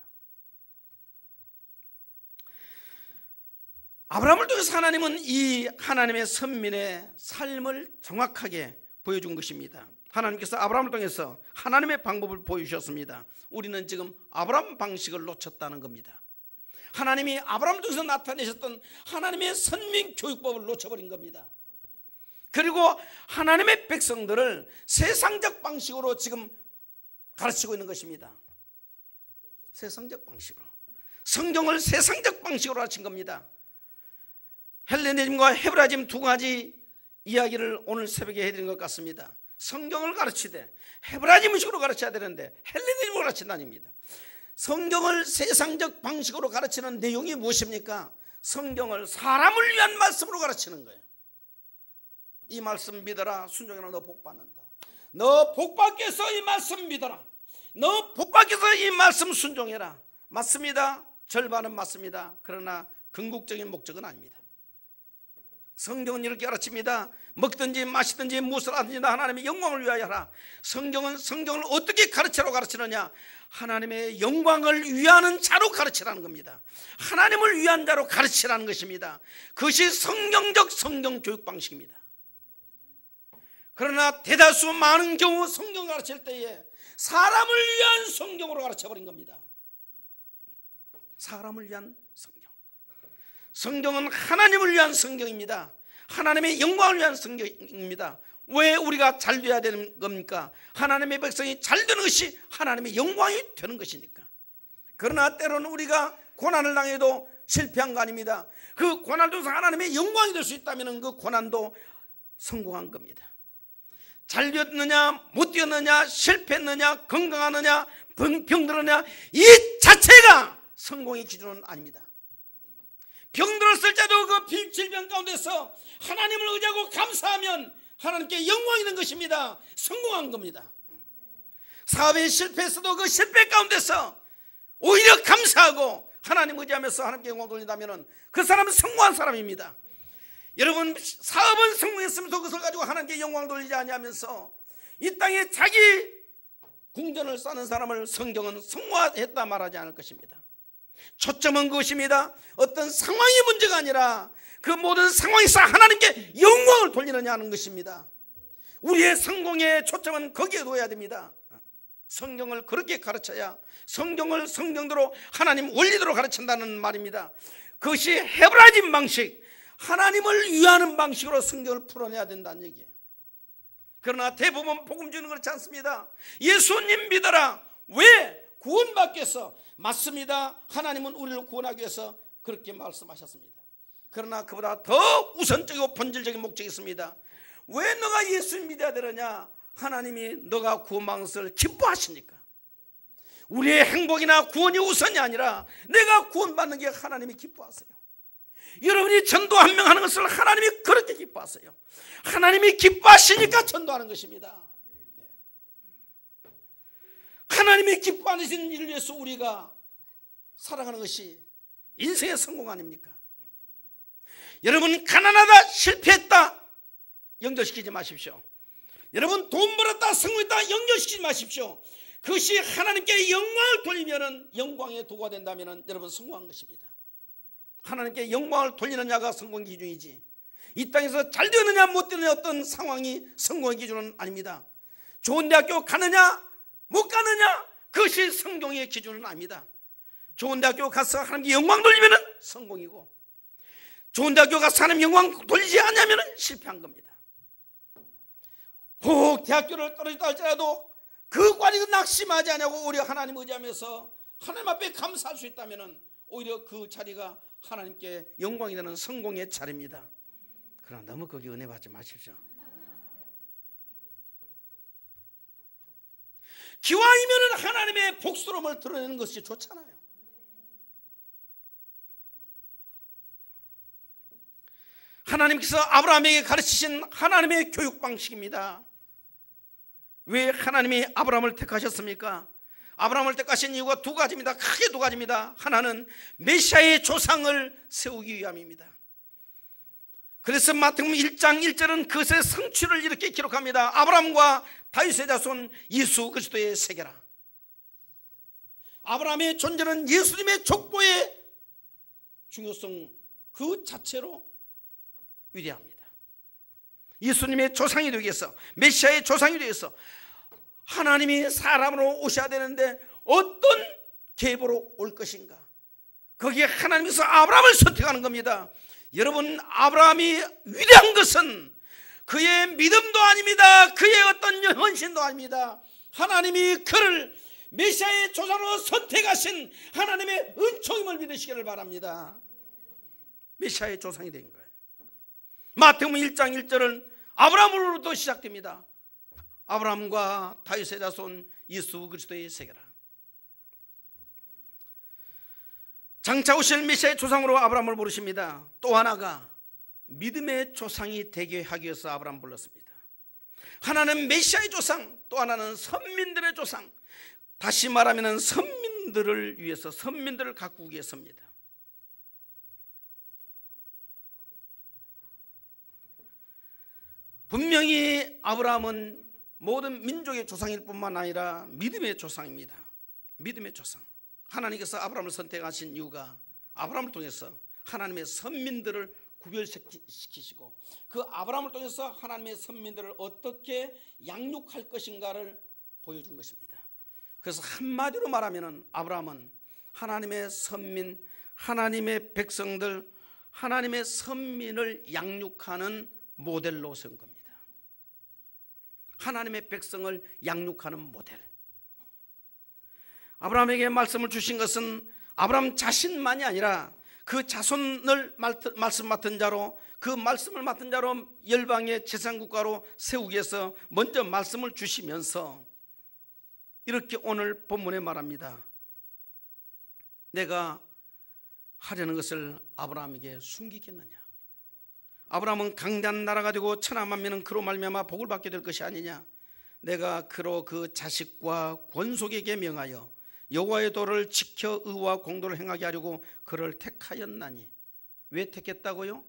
Speaker 3: 아브라함을 통해서 하나님은 이 하나님의 선민의 삶을 정확하게 보여준 것입니다. 하나님께서 아브라함을 통해서 하나님의 방법을 보여주셨습니다. 우리는 지금 아브라함 방식을 놓쳤다는 겁니다. 하나님이 아브라함을 통해서 나타내셨던 하나님의 선민 교육법을 놓쳐버린 겁니다. 그리고 하나님의 백성들을 세상적 방식으로 지금 가르치고 있는 것입니다. 세상적 방식으로, 성경을 세상적 방식으로 가르친 겁니다. 헬레니즘과 헤브라이즘 두 가지 이야기를 오늘 새벽에 해드린 것 같습니다. 성경을 가르치되 헤브라이즘식으로 가르쳐야 되는데 헬레니즘으로 가르친다는 겁니다. 성경을 세상적 방식으로 가르치는 내용이 무엇입니까? 성경을 사람을 위한 말씀으로 가르치는 거예요. 이 말씀 믿어라, 순종해라, 너 복받는다. 너 복받기 위해서 이 말씀 믿어라. 너 복받기 위해서 이 말씀 순종해라. 맞습니다. 절반은 맞습니다. 그러나 궁극적인 목적은 아닙니다. 성경은 이렇게 가르칩니다. 먹든지 마시든지 무엇을 하든지 다 하나님의 영광을 위하여 하라. 성경은 성경을 어떻게 가르치라고 가르치느냐? 하나님의 영광을 위하는 자로 가르치라는 겁니다. 하나님을 위한 자로 가르치라는 것입니다. 그것이 성경적 성경 교육 방식입니다. 그러나 대다수 많은 경우 성경 가르칠 때에 사람을 위한 성경으로 가르쳐버린 겁니다. 사람을 위한 성경. 성경은 하나님을 위한 성경입니다. 하나님의 영광을 위한 성경입니다. 왜 우리가 잘 돼야 되는 겁니까? 하나님의 백성이 잘 되는 것이 하나님의 영광이 되는 것이니까. 그러나 때로는 우리가 고난을 당해도 실패한 거 아닙니다. 그 고난을 통해서 하나님의 영광이 될 수 있다면 그 고난도 성공한 겁니다. 잘 되었느냐 못 되었느냐, 실패했느냐 건강하느냐 병들었느냐, 이 자체가 성공의 기준은 아닙니다. 병들었을 때도 그 질병 가운데서 하나님을 의지하고 감사하면 하나님께 영광이 있는 것입니다. 성공한 겁니다. 사업에 실패했어도 그 실패 가운데서 오히려 감사하고 하나님 의지하면서 하나님께 영광 돌린다면 그 사람은 성공한 사람입니다. 여러분, 사업은 성공했으면서 그것을 가지고 하나님께 영광 돌리지 아니하면서 이 땅에 자기 궁전을 쌓는 사람을 성경은 성공했다 말하지 않을 것입니다. 초점은 그것입니다. 어떤 상황이 문제가 아니라 그 모든 상황에서 하나님께 영광을 돌리느냐 하는 것입니다. 우리의 성공의 초점은 거기에 둬야 됩니다. 성경을 그렇게 가르쳐야 성경을 성경대로 하나님 원리대로 가르친다는 말입니다. 그것이 헤브라이즘 방식, 하나님을 위하는 방식으로 성경을 풀어내야 된다는 얘기예요. 그러나 대부분 복음주의는 그렇지 않습니다. 예수님 믿어라. 왜? 구원받기 위해서. 맞습니다. 하나님은 우리를 구원하기 위해서 그렇게 말씀하셨습니다. 그러나 그보다 더 우선적이고 본질적인 목적이 있습니다. 왜 너가 예수님 믿어야 되느냐? 하나님이 너가 구원받은 것을 기뻐하시니까. 우리의 행복이나 구원이 우선이 아니라 내가 구원받는 게 하나님이 기뻐하세요. 여러분이 전도 한 명 하는 것을 하나님이 그렇게 기뻐하세요. 하나님이 기뻐하시니까 전도하는 것입니다. 하나님이 기뻐하시는 일을 위해서 우리가 살아가는 것이 인생의 성공 아닙니까? 여러분, 가난하다, 실패했다 연결시키지 마십시오. 여러분, 돈 벌었다, 성공했다 연결시키지 마십시오. 그것이 하나님께 영광을 돌리면 영광의 도구가 된다면 여러분 성공한 것입니다. 하나님께 영광을 돌리는 자가 성공 기준이지, 이 땅에서 잘 되느냐 못 되느냐 어떤 상황이 성공의 기준은 아닙니다. 좋은 대학교 가느냐 못 가느냐 그것이 성공의 기준은 아닙니다. 좋은 대학교 가서 하나님께 영광 돌리면 성공이고, 좋은 대학교 가서 하나님 영광 돌리지 않으면 실패한 겁니다. 혹 대학교를 떨어졌다 할지라도 그 과정을 낙심하지 않냐고 오히려 하나님 의지하면서 하나님 앞에 감사할 수 있다면 오히려 그 자리가 하나님께 영광이 되는 성공의 자리입니다. 그러나 너무 거기 은혜 받지 마십시오. 기왕이면 하나님의 복스러움을 드러내는 것이 좋잖아요. 하나님께서 아브라함에게 가르치신 하나님의 교육 방식입니다. 왜 하나님이 아브라함을 택하셨습니까? 아브라함을 택하신 이유가 두 가지입니다. 크게 두 가지입니다. 하나는 메시아의 조상을 세우기 위함입니다. 그래서 마태복음 1장 1절은 그것의 성취를 이렇게 기록합니다. 아브라함과 다윗의 자손 예수 그리스도의 세계라. 아브라함의 존재는 예수님의 족보의 중요성 그 자체로 위대합니다. 예수님의 조상이 되기 위해서, 메시아의 조상이 되기 위해서 하나님이 사람으로 오셔야 되는데 어떤 계보로 올 것인가? 거기에 하나님께서 아브라함을 선택하는 겁니다. 여러분, 아브라함이 위대한 것은 그의 믿음도 아닙니다. 그의 어떤 헌신도 아닙니다. 하나님이 그를 메시아의 조상으로 선택하신 하나님의 은총임을 믿으시기를 바랍니다. 메시아의 조상이 된 거예요. 마태복음 1장 1절은 아브라함으로부터 시작됩니다. 아브라함과 다윗의 자손 예수 그리스도의 세계라. 장차 오실 메시아의 조상으로 아브라함을 부르십니다. 또 하나가 믿음의 조상이 되게 하기 위해서 아브라함을 불렀습니다. 하나는 메시아의 조상, 또 하나는 선민들의 조상. 다시 말하면 선민들을 위해서, 선민들을 가꾸기 위해서입니다. 분명히 아브라함은 모든 민족의 조상일 뿐만 아니라 믿음의 조상입니다. 믿음의 조상. 하나님께서 아브라함을 선택하신 이유가 아브라함을 통해서 하나님의 선민들을 구별시키시고 그 아브라함을 통해서 하나님의 선민들을 어떻게 양육할 것인가를 보여준 것입니다. 그래서 한마디로 말하면 아브라함은 하나님의 선민, 하나님의 백성들, 하나님의 선민을 양육하는 모델로 세운 겁니다. 하나님의 백성을 양육하는 모델. 아브라함에게 말씀을 주신 것은 아브라함 자신만이 아니라 그 자손을 말씀 맡은 자로, 그 말씀을 맡은 자로 열방의 제사국가로 세우기 위해서 먼저 말씀을 주시면서 이렇게 오늘 본문에 말합니다. 내가 하려는 것을 아브라함에게 숨기겠느냐? 아브라함은 강대한 나라가 되고 천하 만민은 그로 말미암아 복을 받게 될 것이 아니냐? 내가 그로 그 자식과 권속에게 명하여 여호와의 도를 지켜 의와 공도를 행하게 하려고 그를 택하였나니. 왜 택했다고요?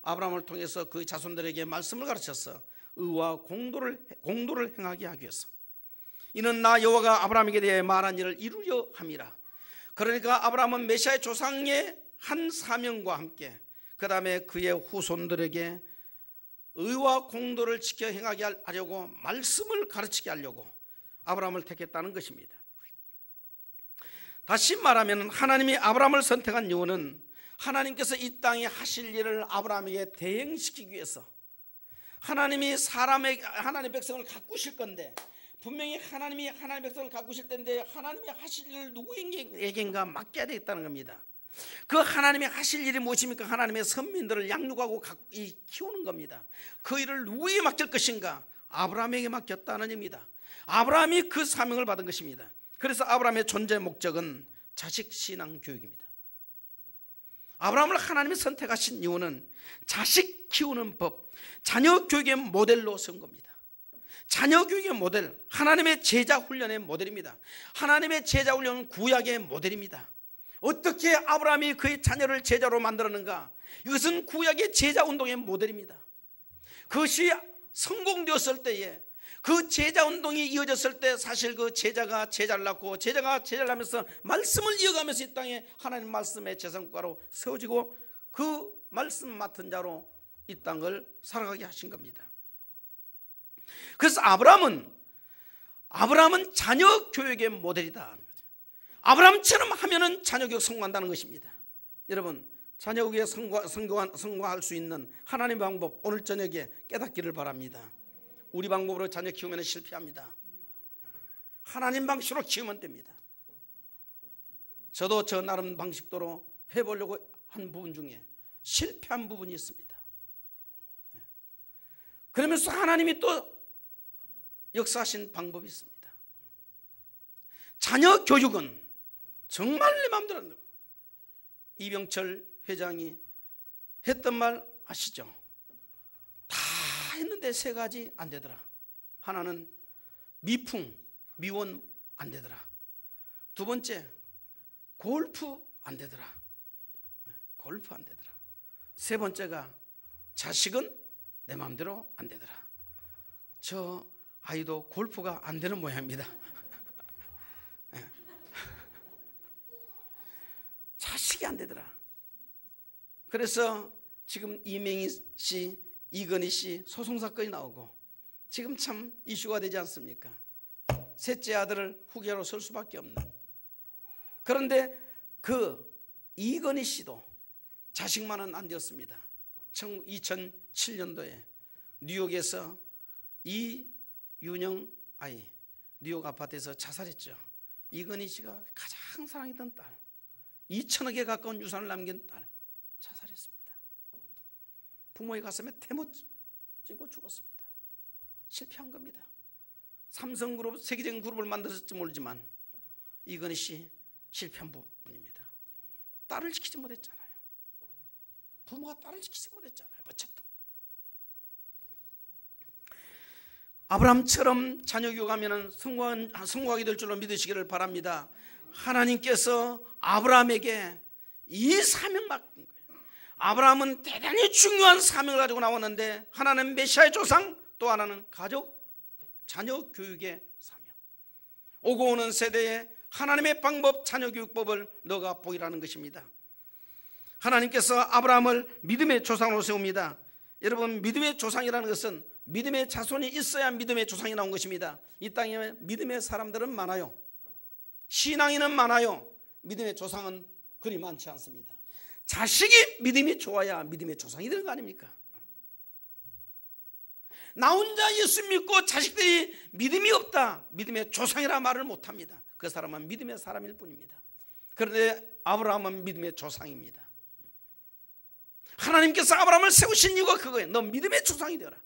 Speaker 3: 아브라함을 통해서 그 자손들에게 말씀을 가르쳤어. 의와 공도를 행하게 하기 위해서. 이는 나 여호와가 아브라함에게 대해 말한 일을 이루려 함이라. 그러니까 아브라함은 메시아의 조상의 한 사명과 함께 그 다음에 그의 후손들에게 의와 공도를 지켜 행하게 하려고 말씀을 가르치게 하려고 아브라함을 택했다는 것입니다. 다시 말하면 하나님이 아브라함을 선택한 이유는 하나님께서 이 땅에 하실 일을 아브라함에게 대행시키기 위해서. 하나님이 하나님의 백성을 가꾸실 건데, 분명히 하나님이 하나님의 백성을 가꾸실 텐데 하나님이 하실 일을 누구에게인가 맡겨야 되겠다는 겁니다. 그 하나님이 하실 일이 무엇입니까? 하나님의 선민들을 양육하고 키우는 겁니다. 그 일을 누구에게 맡길 것인가? 아브라함에게 맡겼다는 의미입니다. 아브라함이 그 사명을 받은 것입니다. 그래서 아브라함의 존재 목적은 자식 신앙 교육입니다. 아브라함을 하나님이 선택하신 이유는 자식 키우는 법, 자녀 교육의 모델로 세운 겁니다. 자녀 교육의 모델, 하나님의 제자 훈련의 모델입니다. 하나님의 제자 훈련은 구약의 모델입니다. 어떻게 아브라함이 그의 자녀를 제자로 만들었는가? 이것은 구약의 제자 운동의 모델입니다. 그것이 성공되었을 때에, 그 제자 운동이 이어졌을 때 사실 그 제자가 제자를 낳고 제자가 제자를 하면서 말씀을 이어가면서 이 땅에 하나님 말씀의 재성국가로 세워지고 그 말씀 맡은 자로 이 땅을 살아가게 하신 겁니다. 그래서 아브라함은 자녀 교육의 모델이다. 아브라함처럼 하면은 자녀 교육 성공한다는 것입니다. 여러분, 자녀 교육에 성공할 수 있는 하나님의 방법 오늘 저녁에 깨닫기를 바랍니다. 우리 방법으로 자녀 키우면 실패합니다. 하나님 방식으로 키우면 됩니다. 저도 저 나름 방식대로 해보려고 한 부분 중에 실패한 부분이 있습니다. 그러면서 하나님이 또 역사하신 방법이 있습니다. 자녀 교육은 정말 내 마음대로 안 돼요. 이병철 회장이 했던 말 아시죠? 다 했는데 세 가지 안 되더라. 하나는 미원 안 되더라. 두 번째, 골프 안 되더라. 세 번째가 자식은 내 마음대로 안 되더라. 저 아이도 골프가 안 되는 모양입니다. 자식이 안 되더라. 그래서 지금 이명희 씨, 이건희 씨 소송 사건이 나오고 지금 참 이슈가 되지 않습니까? 셋째 아들을 후계자로 설 수밖에 없는. 그런데 그 이건희 씨도 자식만은 안 되었습니다. 2007년도에 뉴욕에서 이윤영 아이 뉴욕 아파트에서 자살했죠. 이건희 씨가 가장 사랑했던 딸, 2천억에 가까운 유산을 남긴 딸 자살했습니다. 부모의 가슴에 태모찌고 죽었습니다. 실패한 겁니다. 삼성그룹 세계적인 그룹을 만들었을지 모르지만 이건희 씨 실패한 부분입니다. 딸을 지키지 못했잖아요. 부모가 딸을 지키지 못했잖아요. 어쨌든 아브라함처럼 자녀 교육하면 성공하게 될 줄로 믿으시기를 바랍니다. 하나님께서 아브라함에게 이 사명 맡긴 거예요. 아브라함은 대단히 중요한 사명을 가지고 나왔는데, 하나는 메시아의 조상, 또 하나는 가족, 자녀 교육의 사명. 오고 오는 세대에 하나님의 방법, 자녀 교육법을 너가 보이라는 것입니다. 하나님께서 아브라함을 믿음의 조상으로 세웁니다. 여러분, 믿음의 조상이라는 것은 믿음의 자손이 있어야 믿음의 조상이 나온 것입니다. 이 땅에 믿음의 사람들은 많아요. 신앙인은 많아요. 믿음의 조상은 그리 많지 않습니다. 자식이 믿음이 좋아야 믿음의 조상이 되는 거 아닙니까? 나 혼자 예수 믿고 자식들이 믿음이 없다, 믿음의 조상이라 말을 못합니다. 그 사람은 믿음의 사람일 뿐입니다. 그런데 아브라함은 믿음의 조상입니다. 하나님께서 아브라함을 세우신 이유가 그거예요. 너 믿음의 조상이 되어라.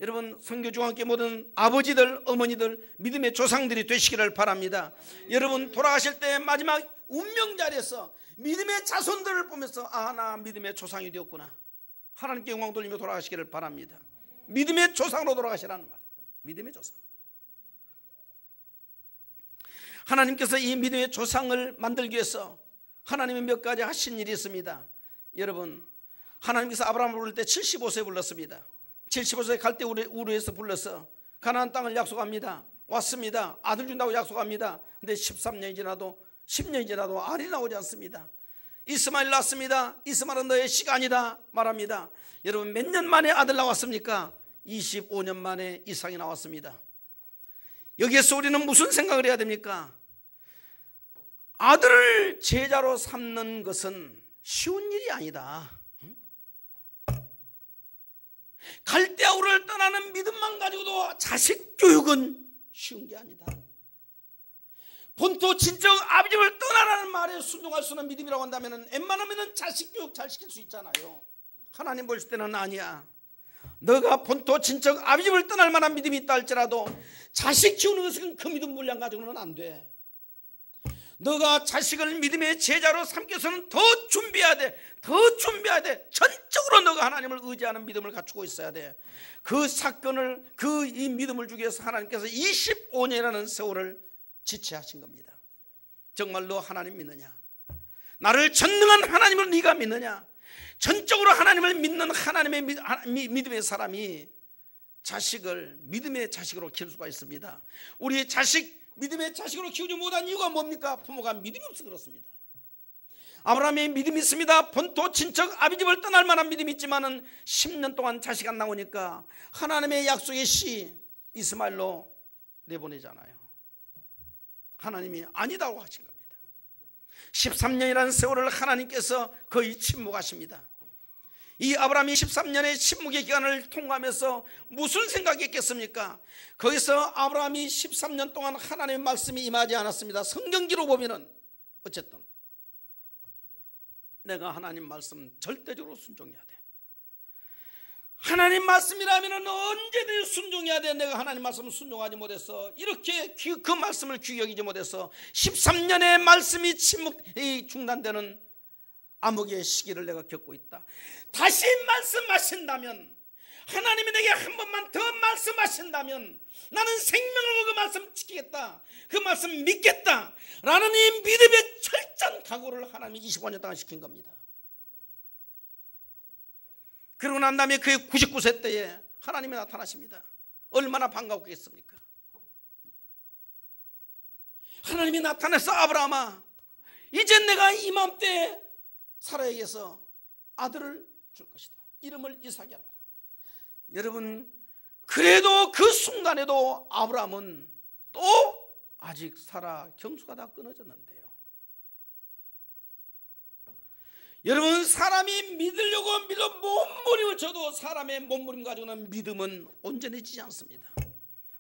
Speaker 3: 여러분, 선교중앙교회 모든 아버지들, 어머니들, 믿음의 조상들이 되시기를 바랍니다. 여러분, 돌아가실 때 마지막 운명 자리에서 믿음의 자손들을 보면서 나 믿음의 조상이 되었구나, 하나님께 영광 돌리며 돌아가시기를 바랍니다. 믿음의 조상으로 돌아가시라는 말이에요. 믿음의 조상. 하나님께서 이 믿음의 조상을 만들기 위해서 하나님이 몇 가지 하신 일이 있습니다. 여러분, 하나님께서 아브라함을 부를 때 75세에 불렀습니다. 75세에 갈 때 우르에서 불러서 가나안 땅을 약속합니다. 왔습니다. 아들 준다고 약속합니다. 근데 13년이 지나도 10년이 지나도 알이 나오지 않습니다. 이스마엘 낳습니다. 이스마엘은 너의 시간이다 말합니다. 여러분, 몇 년 만에 아들 나왔습니까? 25년 만에 이삭이 나왔습니다. 여기에서 우리는 무슨 생각을 해야 됩니까? 아들을 제자로 삼는 것은 쉬운 일이 아니다. 갈대아 우르를 떠나는 믿음만 가지고도 자식 교육은 쉬운 게 아니다. 본토 친정 아버지를 떠나라는 말에 순종할 수 있는 믿음이라고 한다면 웬만하면 자식 교육 잘 시킬 수 있잖아요. 하나님 보실 때는 아니야. 너가 본토 친정 아버지를 떠날 만한 믿음이 있다 할지라도 자식 키우는 것은 그 믿음 물량 가지고는 안 돼. 너가 자식을 믿음의 제자로 삼켜서는 더 준비해야 돼. 더 준비해야 돼. 전적으로 너가 하나님을 의지하는 믿음을 갖추고 있어야 돼. 그 사건을, 이 믿음을 주기 위해서 하나님께서 25년이라는 세월을 지체하신 겁니다. 정말 너 하나님 믿느냐? 나를 전능한 하나님을 네가 믿느냐? 전적으로 하나님을 믿는 하나님의 믿음의 사람이 자식을 믿음의 자식으로 키울 수가 있습니다. 우리 자식 믿음의 자식으로 키우지 못한 이유가 뭡니까? 부모가 믿음이 없어서 그렇습니다. 아브라함이 믿음이 있습니다. 본토 친척 아비 집을 떠날 만한 믿음이 있지만은 10년 동안 자식 안 나오니까 하나님의 약속의 씨 이스마엘로 내보내잖아요. 하나님이 아니다고 하신 겁니다. 13년이라는 세월을 하나님께서 거의 침묵하십니다. 이 아브라함이 13년의 침묵의 기간을 통과하면서 무슨 생각이 있겠습니까? 거기서 아브라함이 13년 동안 하나님의 말씀이 임하지 않았습니다. 성경기로 보면은 어쨌든 내가 하나님 말씀 절대적으로 순종해야 돼. 하나님 말씀이라면 언제든지 순종해야 돼. 내가 하나님 말씀을 순종하지 못해서 이렇게 그 말씀을 귀히 여기지 못해서 13년의 말씀이 중단되는 암흑의 시기를 내가 겪고 있다. 다시 말씀하신다면, 하나님이 내게 한 번만 더 말씀하신다면 나는 생명을 그 말씀 지키겠다, 그 말씀 믿겠다 라는 이 믿음의 철저한 각오를 하나님이 25년 동안 시킨 겁니다. 그러고 난 다음에 그의 99세 때에 하나님이 나타나십니다. 얼마나 반가웠겠습니까? 하나님이 나타나서 아브라함아, 이제 내가 이맘때 사라에게서 아들을 줄 것이다. 이름을 이삭이라. 여러분, 그래도 그 순간에도 아브라함은 또 아직 사라 경수가 다 끊어졌는데요. 여러분, 사람이 믿으려고 몸부림을 쳐도 사람의 몸부림 가지고는 믿음은 온전해지지 않습니다.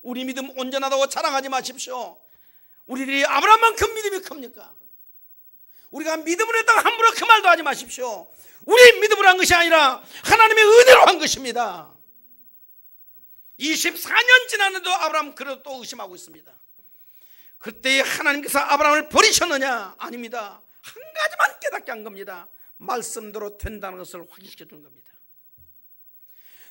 Speaker 3: 우리 믿음 온전하다고 자랑하지 마십시오. 우리들이 아브라함만큼 믿음이 큽니까? 우리가 믿음으로 했다가 함부로 그 말도 하지 마십시오. 우리 믿음으로 한 것이 아니라 하나님의 은혜로 한 것입니다. 24년 지났는데도 아브라함은 그래도 또 의심하고 있습니다. 그때 하나님께서 아브라함을 버리셨느냐? 아닙니다. 한 가지만 깨닫게 한 겁니다. 말씀대로 된다는 것을 확인시켜 준 겁니다.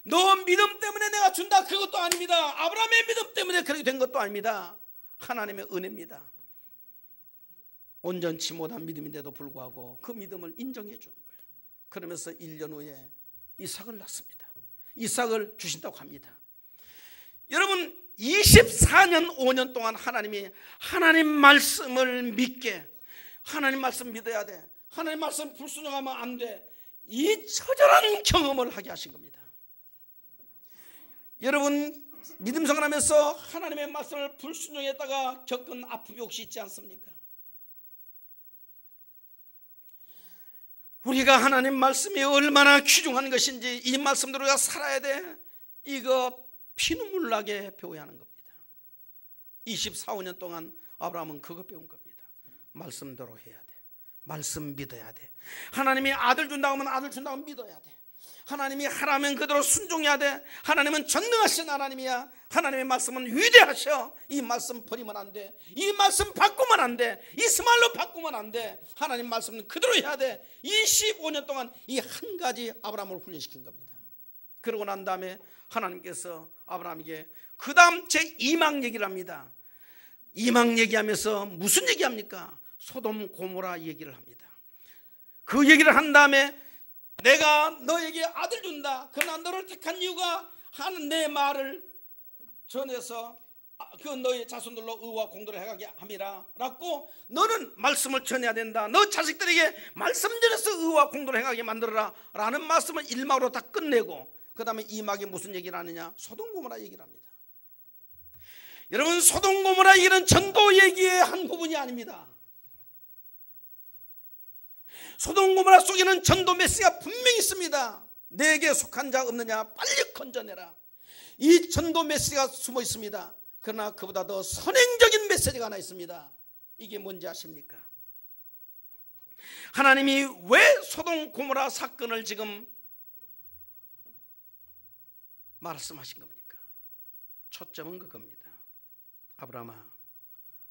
Speaker 3: 너 믿음 때문에 내가 준다, 그것도 아닙니다. 아브라함의 믿음 때문에 그렇게 된 것도 아닙니다. 하나님의 은혜입니다. 온전치 못한 믿음인데도 불구하고 그 믿음을 인정해 주는 거예요. 그러면서 1년 후에 이삭을 낳습니다. 이삭을 주신다고 합니다. 여러분, 24년 5년 동안 하나님이 하나님 말씀을 믿게, 하나님 말씀 믿어야 돼, 하나님 말씀 불순종하면 안 돼, 이 처절한 경험을 하게 하신 겁니다. 여러분, 믿음 생활하면서 하나님의 말씀을 불순종했다가 겪은 아픔이 혹시 있지 않습니까? 우리가 하나님 말씀이 얼마나 귀중한 것인지, 이 말씀대로 우리가 살아야 돼, 이거 피눈물 나게 배워야 하는 겁니다. 24, 5년 동안 아브라함은 그거 배운 겁니다. 말씀대로 해야 돼, 말씀 믿어야 돼. 하나님이 아들 준다고 하면 아들 준다고 믿어야 돼. 하나님이 하라면 그대로 순종해야 돼. 하나님은 전능하신 하나님이야. 하나님의 말씀은 위대하셔. 이 말씀 버리면 안 돼. 이 말씀 바꾸면 안 돼. 이스마엘로 바꾸면 안 돼. 하나님 말씀은 그대로 해야 돼. 25년 동안 이 한 가지 아브라함을 훈련시킨 겁니다. 그러고 난 다음에 하나님께서 아브라함에게 그 다음 제2망 얘기를 합니다. 이막 얘기하면서 무슨 얘기합니까? 소돔 고모라 얘기를 합니다. 그 얘기를 한 다음에 내가 너에게 아들 준다. 그러나 너를 택한 이유가 하는 내 말을 전해서 그 너의 자손들로 의와 공도를 행하게 함이라 라고 너는 말씀을 전해야 된다. 너 자식들에게 말씀 전해서 의와 공도를 행하게 만들어라 라는 말씀을 1막으로 다 끝내고 그 다음에 2막에 무슨 얘기를 하느냐? 소돔 고모라 얘기를 합니다. 여러분, 소돔 고모라 얘기는 전도 얘기의 한 부분이 아닙니다. 소돔 고모라 속에는 전도 메시지가 분명히 있습니다. 내게 속한 자 없느냐? 빨리 건져내라. 이 전도 메시지가 숨어 있습니다. 그러나 그보다 더 선행적인 메시지가 하나 있습니다. 이게 뭔지 아십니까? 하나님이 왜 소돔 고모라 사건을 지금 말씀하신 겁니까? 초점은 그겁니다. 아브라함아,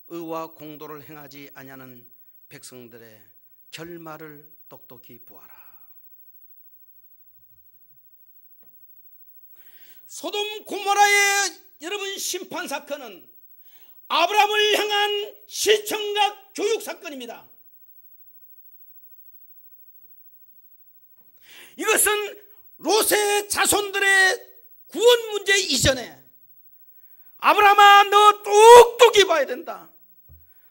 Speaker 3: 의와 공도를 행하지 아니하는 백성들의 결말을 똑똑히 보아라. 소돔 고모라의 여러분 심판 사건은 아브라함을 향한 시청각 교육 사건입니다. 이것은 롯의 자손들의 구원 문제 이전에 아브라함아, 너 똑똑히 봐야 된다.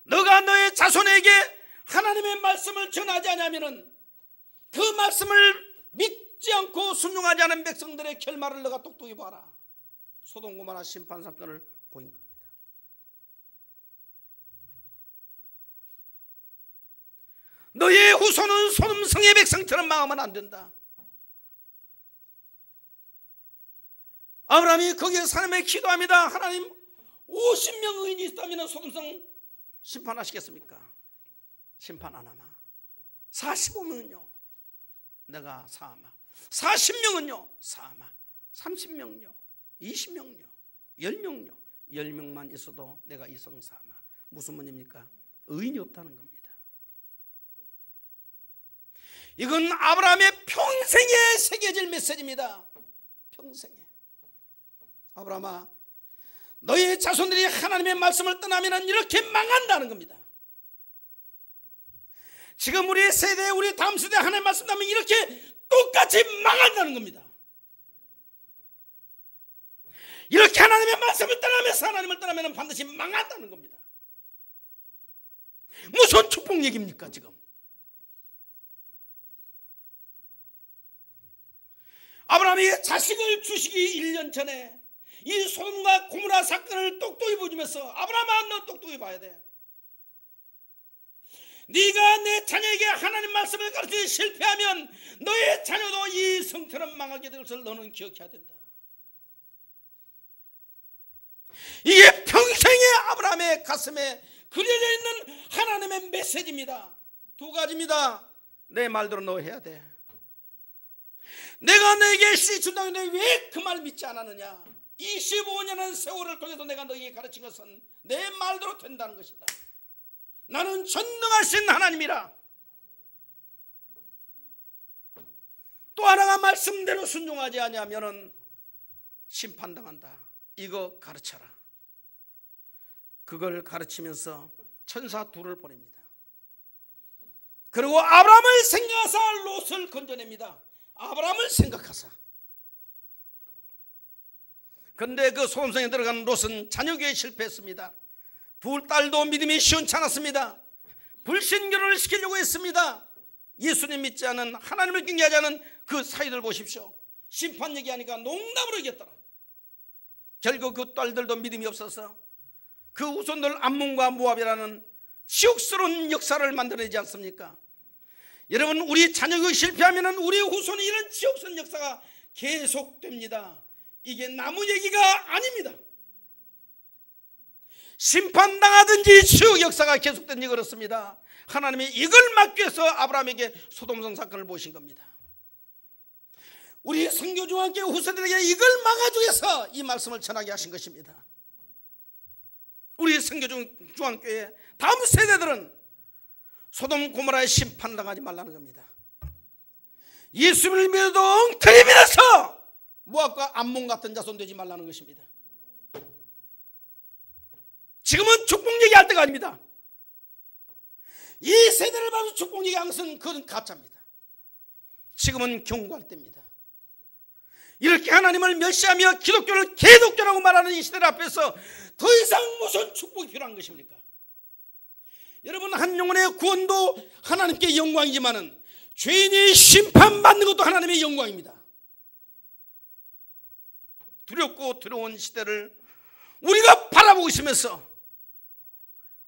Speaker 3: 너가 너의 자손에게 하나님의 말씀을 전하지 않으면 그 말씀을 믿지 않고 순종하지 않은 백성들의 결말을 너가 똑똑히 봐라. 소돔 고모라 심판 사건을 보인 겁니다. 너의 후손은 소돔 성의 백성처럼 망하면 안 된다. 아브라함이 거기에 하나님께 기도합니다. 하나님, 50명 의인이 있다면 소돔성 심판하시겠습니까? 심판 안 하마. 45명은요 내가 사하마. 40명은요 사하마. 30명요 20명요 10명요 10명만 있어도 내가 이성 사하마. 무슨 말입니까? 의인이 없다는 겁니다. 이건 아브라함의 평생에 새겨질 메시지입니다. 평생에. 아브라함아, 너의 자손들이 하나님의 말씀을 떠나면 이렇게 망한다는 겁니다. 지금 우리 세대, 우리 다음 세대 하나님의 말씀 따면 이렇게 똑같이 망한다는 겁니다. 이렇게 하나님의 말씀을 떠나면서 하나님을 떠나면 반드시 망한다는 겁니다. 무슨 축복 얘기입니까 지금? 아브라함이 자식을 주시기 1년 전에 이 소돔과 고모라 사건을 똑똑히 보여주면서 아브라함아, 너 똑똑히 봐야 돼. 네가 내 자녀에게 하나님 말씀을 가르치기 실패하면 너의 자녀도 이 성처럼 망하게 될 것을 너는 기억해야 된다. 이게 평생의 아브라함의 가슴에 그려져 있는 하나님의 메시지입니다. 두 가지입니다. 내 말대로 너 해야 돼. 내가 너에게 씨 준다고 했는데 왜 그 말 믿지 않았느냐? 25년의 세월을 통해서 내가 너에게 가르친 것은 내 말대로 된다는 것이다. 나는 전능하신 하나님이라. 또 하나가 말씀대로 순종하지 아니하면 심판당한다. 이거 가르쳐라. 그걸 가르치면서 천사 둘을 보냅니다. 그리고 아브라함을 생각하사 롯을 건져냅니다. 아브라함을 생각하사. 그런데 그 소돔성에 들어간 롯은 자녀교에 실패했습니다. 두 딸도 믿음이 시원치 않았습니다. 불신결혼을 시키려고 했습니다. 예수님 믿지 않은, 하나님을 경외하지 않은 그 사이들 보십시오. 심판 얘기하니까 농담으로 이겼더라. 결국 그 딸들도 믿음이 없어서 그 후손들 암몬과 모압이라는 지옥스러운 역사를 만들어내지 않습니까? 여러분, 우리 자녀교육 실패하면 우리 후손이 이런 지옥스러운 역사가 계속됩니다. 이게 나무 얘기가 아닙니다. 심판당하든지 지옥 역사가 계속된지 그렇습니다. 하나님이 이걸 막기 위해서 아브라함에게 소돔성 사건을 보신 겁니다. 우리 선교중앙교회 후세들에게 이걸 막아주기 위해서 이 말씀을 전하게 하신 것입니다. 우리 선교중앙교회 다음 세대들은 소돔 고모라의 심판당하지 말라는 겁니다. 예수님을 믿어도 엉터리 믿어서 모압과 암몬 같은 자손 되지 말라는 것입니다. 지금은 축복 얘기할 때가 아닙니다. 이 세대를 봐도 축복 얘기하는 것은 그건 가짜입니다. 지금은 경고할 때입니다. 이렇게 하나님을 멸시하며 기독교를 개독교라고 말하는 이 시대 앞에서 더 이상 무슨 축복이 필요한 것입니까? 여러분, 한 영혼의 구원도 하나님께 영광이지만은 죄인이 심판받는 것도 하나님의 영광입니다. 두렵고 두려운 시대를 우리가 바라보고 있으면서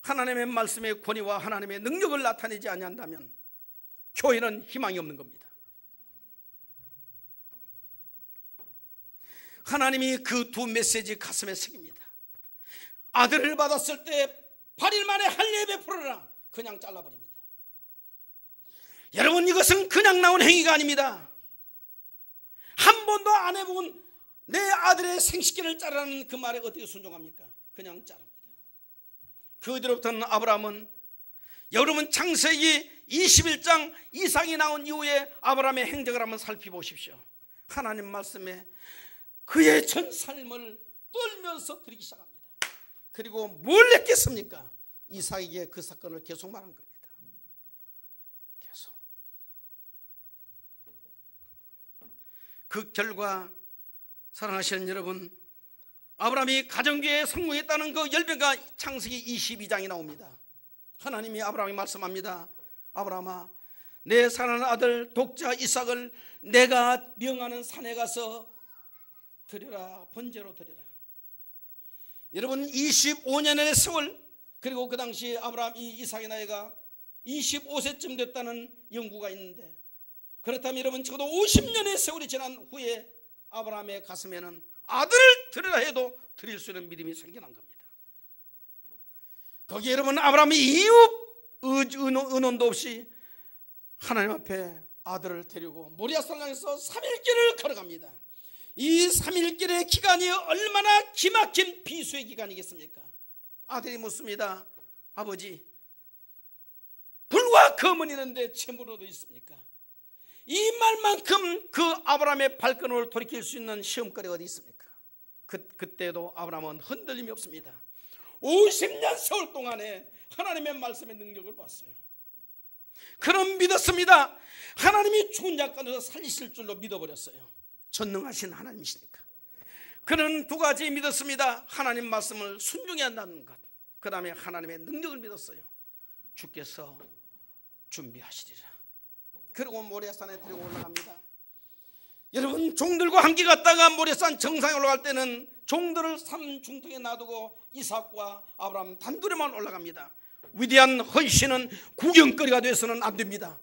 Speaker 3: 하나님의 말씀의 권위와 하나님의 능력을 나타내지 아니한다면 교회는 희망이 없는 겁니다. 하나님이 그 두 메시지 가슴에 새깁니다. 아들을 받았을 때 8일 만에 할례 베풀어라, 그냥 잘라버립니다. 여러분, 이것은 그냥 나온 행위가 아닙니다. 한 번도 안 해본 내 아들의 생식기를 자르라는 그 말에 어떻게 순종합니까? 그냥 자릅니다. 그 뒤로부터는 아브라함은, 여러분 창세기 21장 이상이 나온 이후에 아브라함의 행적을 한번 살펴보십시오. 하나님 말씀에 그의 전 삶을 떨면서 드리기 시작합니다. 그리고 뭘 했겠습니까? 이삭에게 그 사건을 계속 말한 겁니다. 계속. 그 결과 사랑하시는 여러분, 아브라함이 가정교회에 성공했다는 그 열매가 창세기 22장이 나옵니다. 하나님이 아브라함이 말씀합니다. 아브라함아, 내 사랑하는 아들 독자 이삭을 내가 명하는 산에 가서 드려라, 번제로 드려라. 여러분, 25년의 세월, 그리고 그 당시 아브라함 이삭의 나이가 25세쯤 됐다는 연구가 있는데, 그렇다면 여러분 적어도 50년의 세월이 지난 후에 아브라함의 가슴에는 아들을 드리라 해도 드릴 수 있는 믿음이 생겨난 겁니다. 거기에 여러분 아브라함이 이유 의논도 없이 하나님 앞에 아들을 데리고 모리아 산장에서 3일길을 걸어갑니다. 이 3일길의 기간이 얼마나 기막힌 비수의 기간이겠습니까? 아들이 묻습니다. 아버지, 불과 검은 있는데 채무로도 있습니까? 이 말만큼 그 아브라함의 발걸음을 돌이킬 수 있는 시험거리가 어디 있습니까? 그때도 아브라함은 흔들림이 없습니다. 50년 세월 동안에 하나님의 말씀의 능력을 봤어요. 그럼 믿었습니다. 하나님이 죽은 자 가운데서 살리실 줄로 믿어버렸어요. 전능하신 하나님이시니까. 그는 두 가지 믿었습니다. 하나님 말씀을 순종해야 한다는 것, 그 다음에 하나님의 능력을 믿었어요. 주께서 준비하시리라. 그리고 모리아산에 데리고 올라갑니다. 여러분, 종들과 함께 갔다가 모리아산 정상에 올라갈 때는 종들을 산중턱에 놔두고 이삭과 아브라함 단둘이만 올라갑니다. 위대한 헌신은 구경거리가 돼서는 안 됩니다.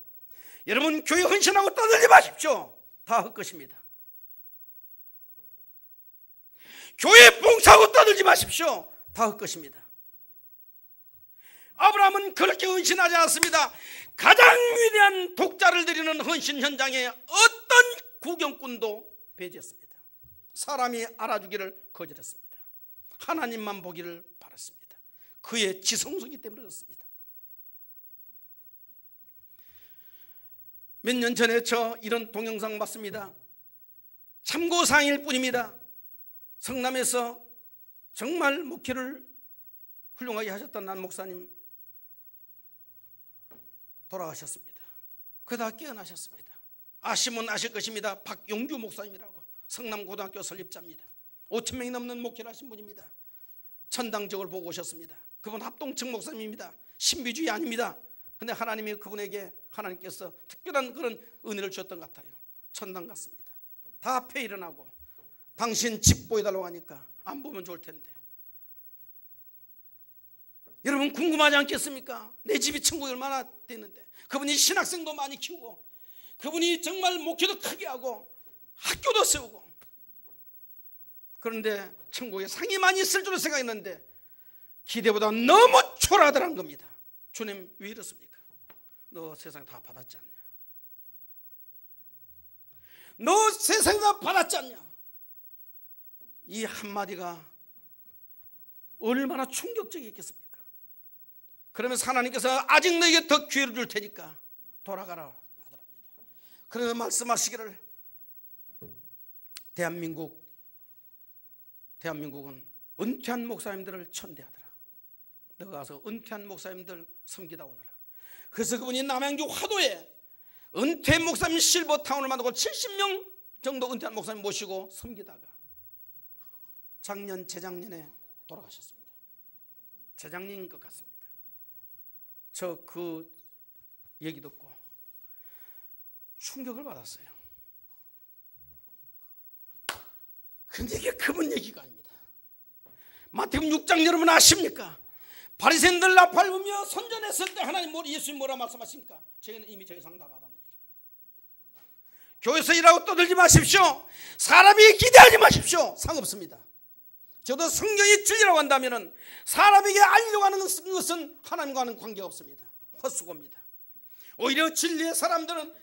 Speaker 3: 여러분, 교회 헌신하고 떠들지 마십시오. 다 헛것입니다. 교회 봉사하고 떠들지 마십시오. 다 헛것입니다. 아브라함은 그렇게 헌신하지 않았습니다. 가장 위대한 독자를 드리는 헌신 현장에 어떤 구경꾼도 배제했습니다. 사람이 알아주기를 거절했습니다. 하나님만 보기를 바랐습니다. 그의 지성소이기 때문에 그렇습니다. 몇 년 전에 저 이런 동영상 봤습니다. 참고사항일 뿐입니다. 성남에서 정말 목회를 훌륭하게 하셨던 난 목사님 돌아가셨습니다. 그러다 깨어나셨습니다. 아시면 아실 것입니다. 박용규 목사님이라고 성남고등학교 설립자입니다. 5,000명이 넘는 목회를 하신 분입니다. 천당적을 보고 오셨습니다. 그분 합동층 목사님입니다. 신비주의 아닙니다. 그런데 하나님이 그분에게 하나님께서 특별한 그런 은혜를 주셨던 것 같아요. 천당 갔습니다. 다 앞에 일어나고 당신 집 보여달라고 하니까 안 보면 좋을 텐데. 여러분 궁금하지 않겠습니까? 내 집이 천국이 얼마나 됐는데, 그분이 신학생도 많이 키우고, 그분이 정말 목회도 크게 하고 학교도 세우고, 그런데 천국에 상이 많이 있을 줄로 생각했는데 기대보다 너무 초라하더란 겁니다. 주님 왜 이렇습니까? 너 세상에 다 받았지 않냐? 너 세상에 다 받았지 않냐? 이 한마디가 얼마나 충격적이겠습니까? 그러면서 하나님께서 아직 너에게 더 기회를 줄 테니까 돌아가라 하더랍니다. 그러면서 말씀하시기를, 대한민국은 은퇴한 목사님들을 천대하더라. 너가 가서 은퇴한 목사님들 섬기다 오너라. 그래서 그분이 남양주 화도에 은퇴 목사님 실버타운을 만들고 70명 정도 은퇴한 목사님 모시고 섬기다가 작년 재작년에 돌아가셨습니다. 재작년인 것 같습니다. 저 그 얘기 듣고 충격을 받았어요. 근데 이게 그분 얘기가 아닙니다. 마태복음 6장 여러분 아십니까? 바리새인들 나팔부며 선전했을 때 하나님 예수님 뭐라 말씀하십니까? 저희는 이미 저희 상 다 받았느니라. 교회에서 일하고 떠들지 마십시오. 사람이 기대하지 마십시오. 상없습니다. 저도 성경이 진리라고 한다면 사람에게 알려고 하는 것은 하나님과는 관계가 없습니다. 헛수고입니다. 오히려 진리의 사람들은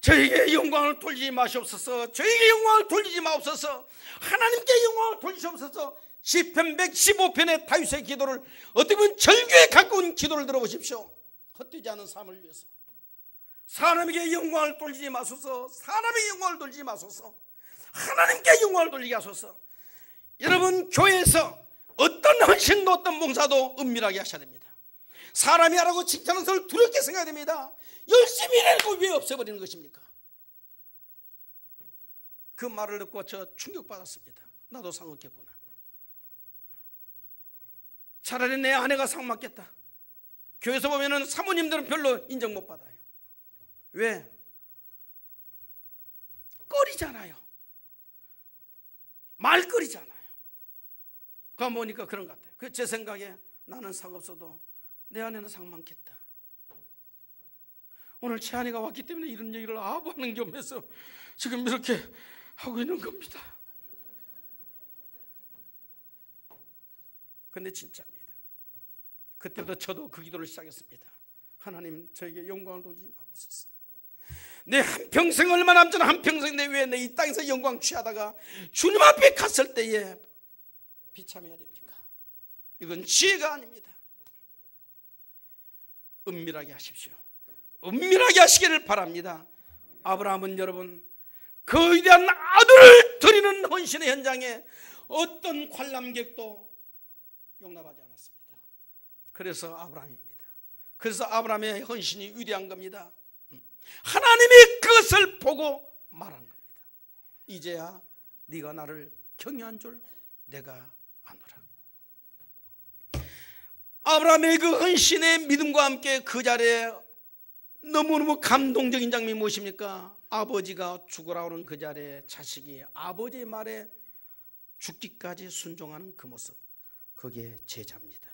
Speaker 3: 저에게 영광을 돌리지 마시옵소서, 저에게 영광을 돌리지 마옵소서, 하나님께 영광을 돌리시옵소서. 시편 115편의 다윗의 기도를 어떻게 보면 절규에 가까운 기도를 들어보십시오. 헛되지 않은 삶을 위해서 사람에게 영광을 돌리지 마소서, 사람에게 영광을 돌리지 마소서, 하나님께 영광을 돌리게 하소서. 여러분, 교회에서 어떤 헌신도 어떤 봉사도 은밀하게 하셔야 됩니다. 사람이 하라고 칭찬하는 것을 두렵게 생각해야 됩니다. 열심히 일하고 왜 없애버리는 것입니까? 그 말을 듣고 저 충격받았습니다. 나도 상 얻겠구나. 차라리 내 아내가 상 받겠다. 교회에서 보면은 사모님들은 별로 인정 못 받아요. 왜? 거리잖아요. 말거리잖아요. 그거 보니까 그런 것 같아요. 제 생각에 나는 상 없어도 내 아내는 상 많겠다. 오늘 제 아내가 왔기 때문에 이런 얘기를 아부하는 겸해서 지금 이렇게 하고 있는 겁니다. 근데 진짜입니다. 그때부터 저도 그 기도를 시작했습니다. 하나님, 저에게 영광을 돌리지 마옵소서. 내 한평생 얼마 남지 않은 한평생 내 왜 내 이 땅에서 영광 취하다가 주님 앞에 갔을 때에 비참해야 됩니까? 이건 지혜가 아닙니다. 은밀하게 하십시오. 은밀하게 하시기를 바랍니다. 아브라함은 여러분 그 위대한 아들을 드리는 헌신의 현장에 어떤 관람객도 용납하지 않았습니다. 그래서 아브라함입니다. 그래서 아브라함의 헌신이 위대한 겁니다. 하나님이 그것을 보고 말한 겁니다. 이제야 네가 나를 경외한 줄 내가 아노라. 아브라함의 그 헌신의 믿음과 함께 그 자리에 너무너무 감동적인 장면이 무엇입니까? 아버지가 죽으라고 하는 그 자리에 자식이 아버지의 말에 죽기까지 순종하는 그 모습, 그게 제자입니다.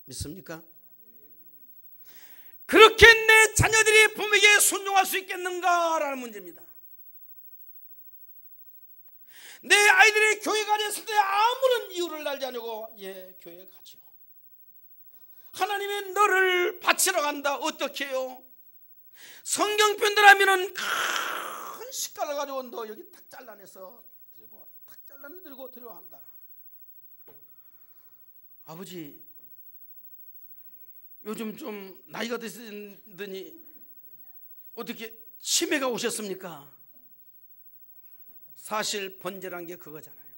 Speaker 3: 믿습니까? 그렇게 내 자녀들이 부모에게 순종할 수 있겠는가라는 문제입니다. 내 아이들이 교회 가졌을 때 아무런 이유를 달지 않고 교회에 가죠. 하나님이 너를 바치러 간다. 어떻게 해요? 성경편들 하면은 큰 식가를 가지고 너 여기 탁 잘라내서 들고 탁 잘라내 들고 들어간다. 아버지, 요즘 좀 나이가 드시더니 어떻게 치매가 오셨습니까? 사실 번제란 게 그거잖아요.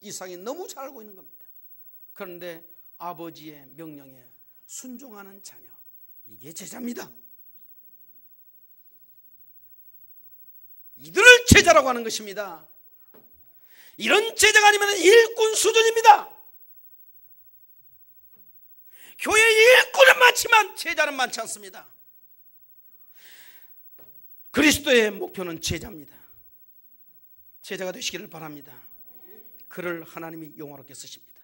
Speaker 3: 이상이 너무 잘 알고 있는 겁니다. 그런데 아버지의 명령에 순종하는 자녀, 이게 제자입니다. 이들을 제자라고 하는 것입니다. 이런 제자가 아니면 일꾼 수준입니다. 교회 일꾼은 많지만 제자는 많지 않습니다. 그리스도의 목표는 제자입니다. 제자가 되시기를 바랍니다. 그를 하나님이 영화롭게 쓰십니다.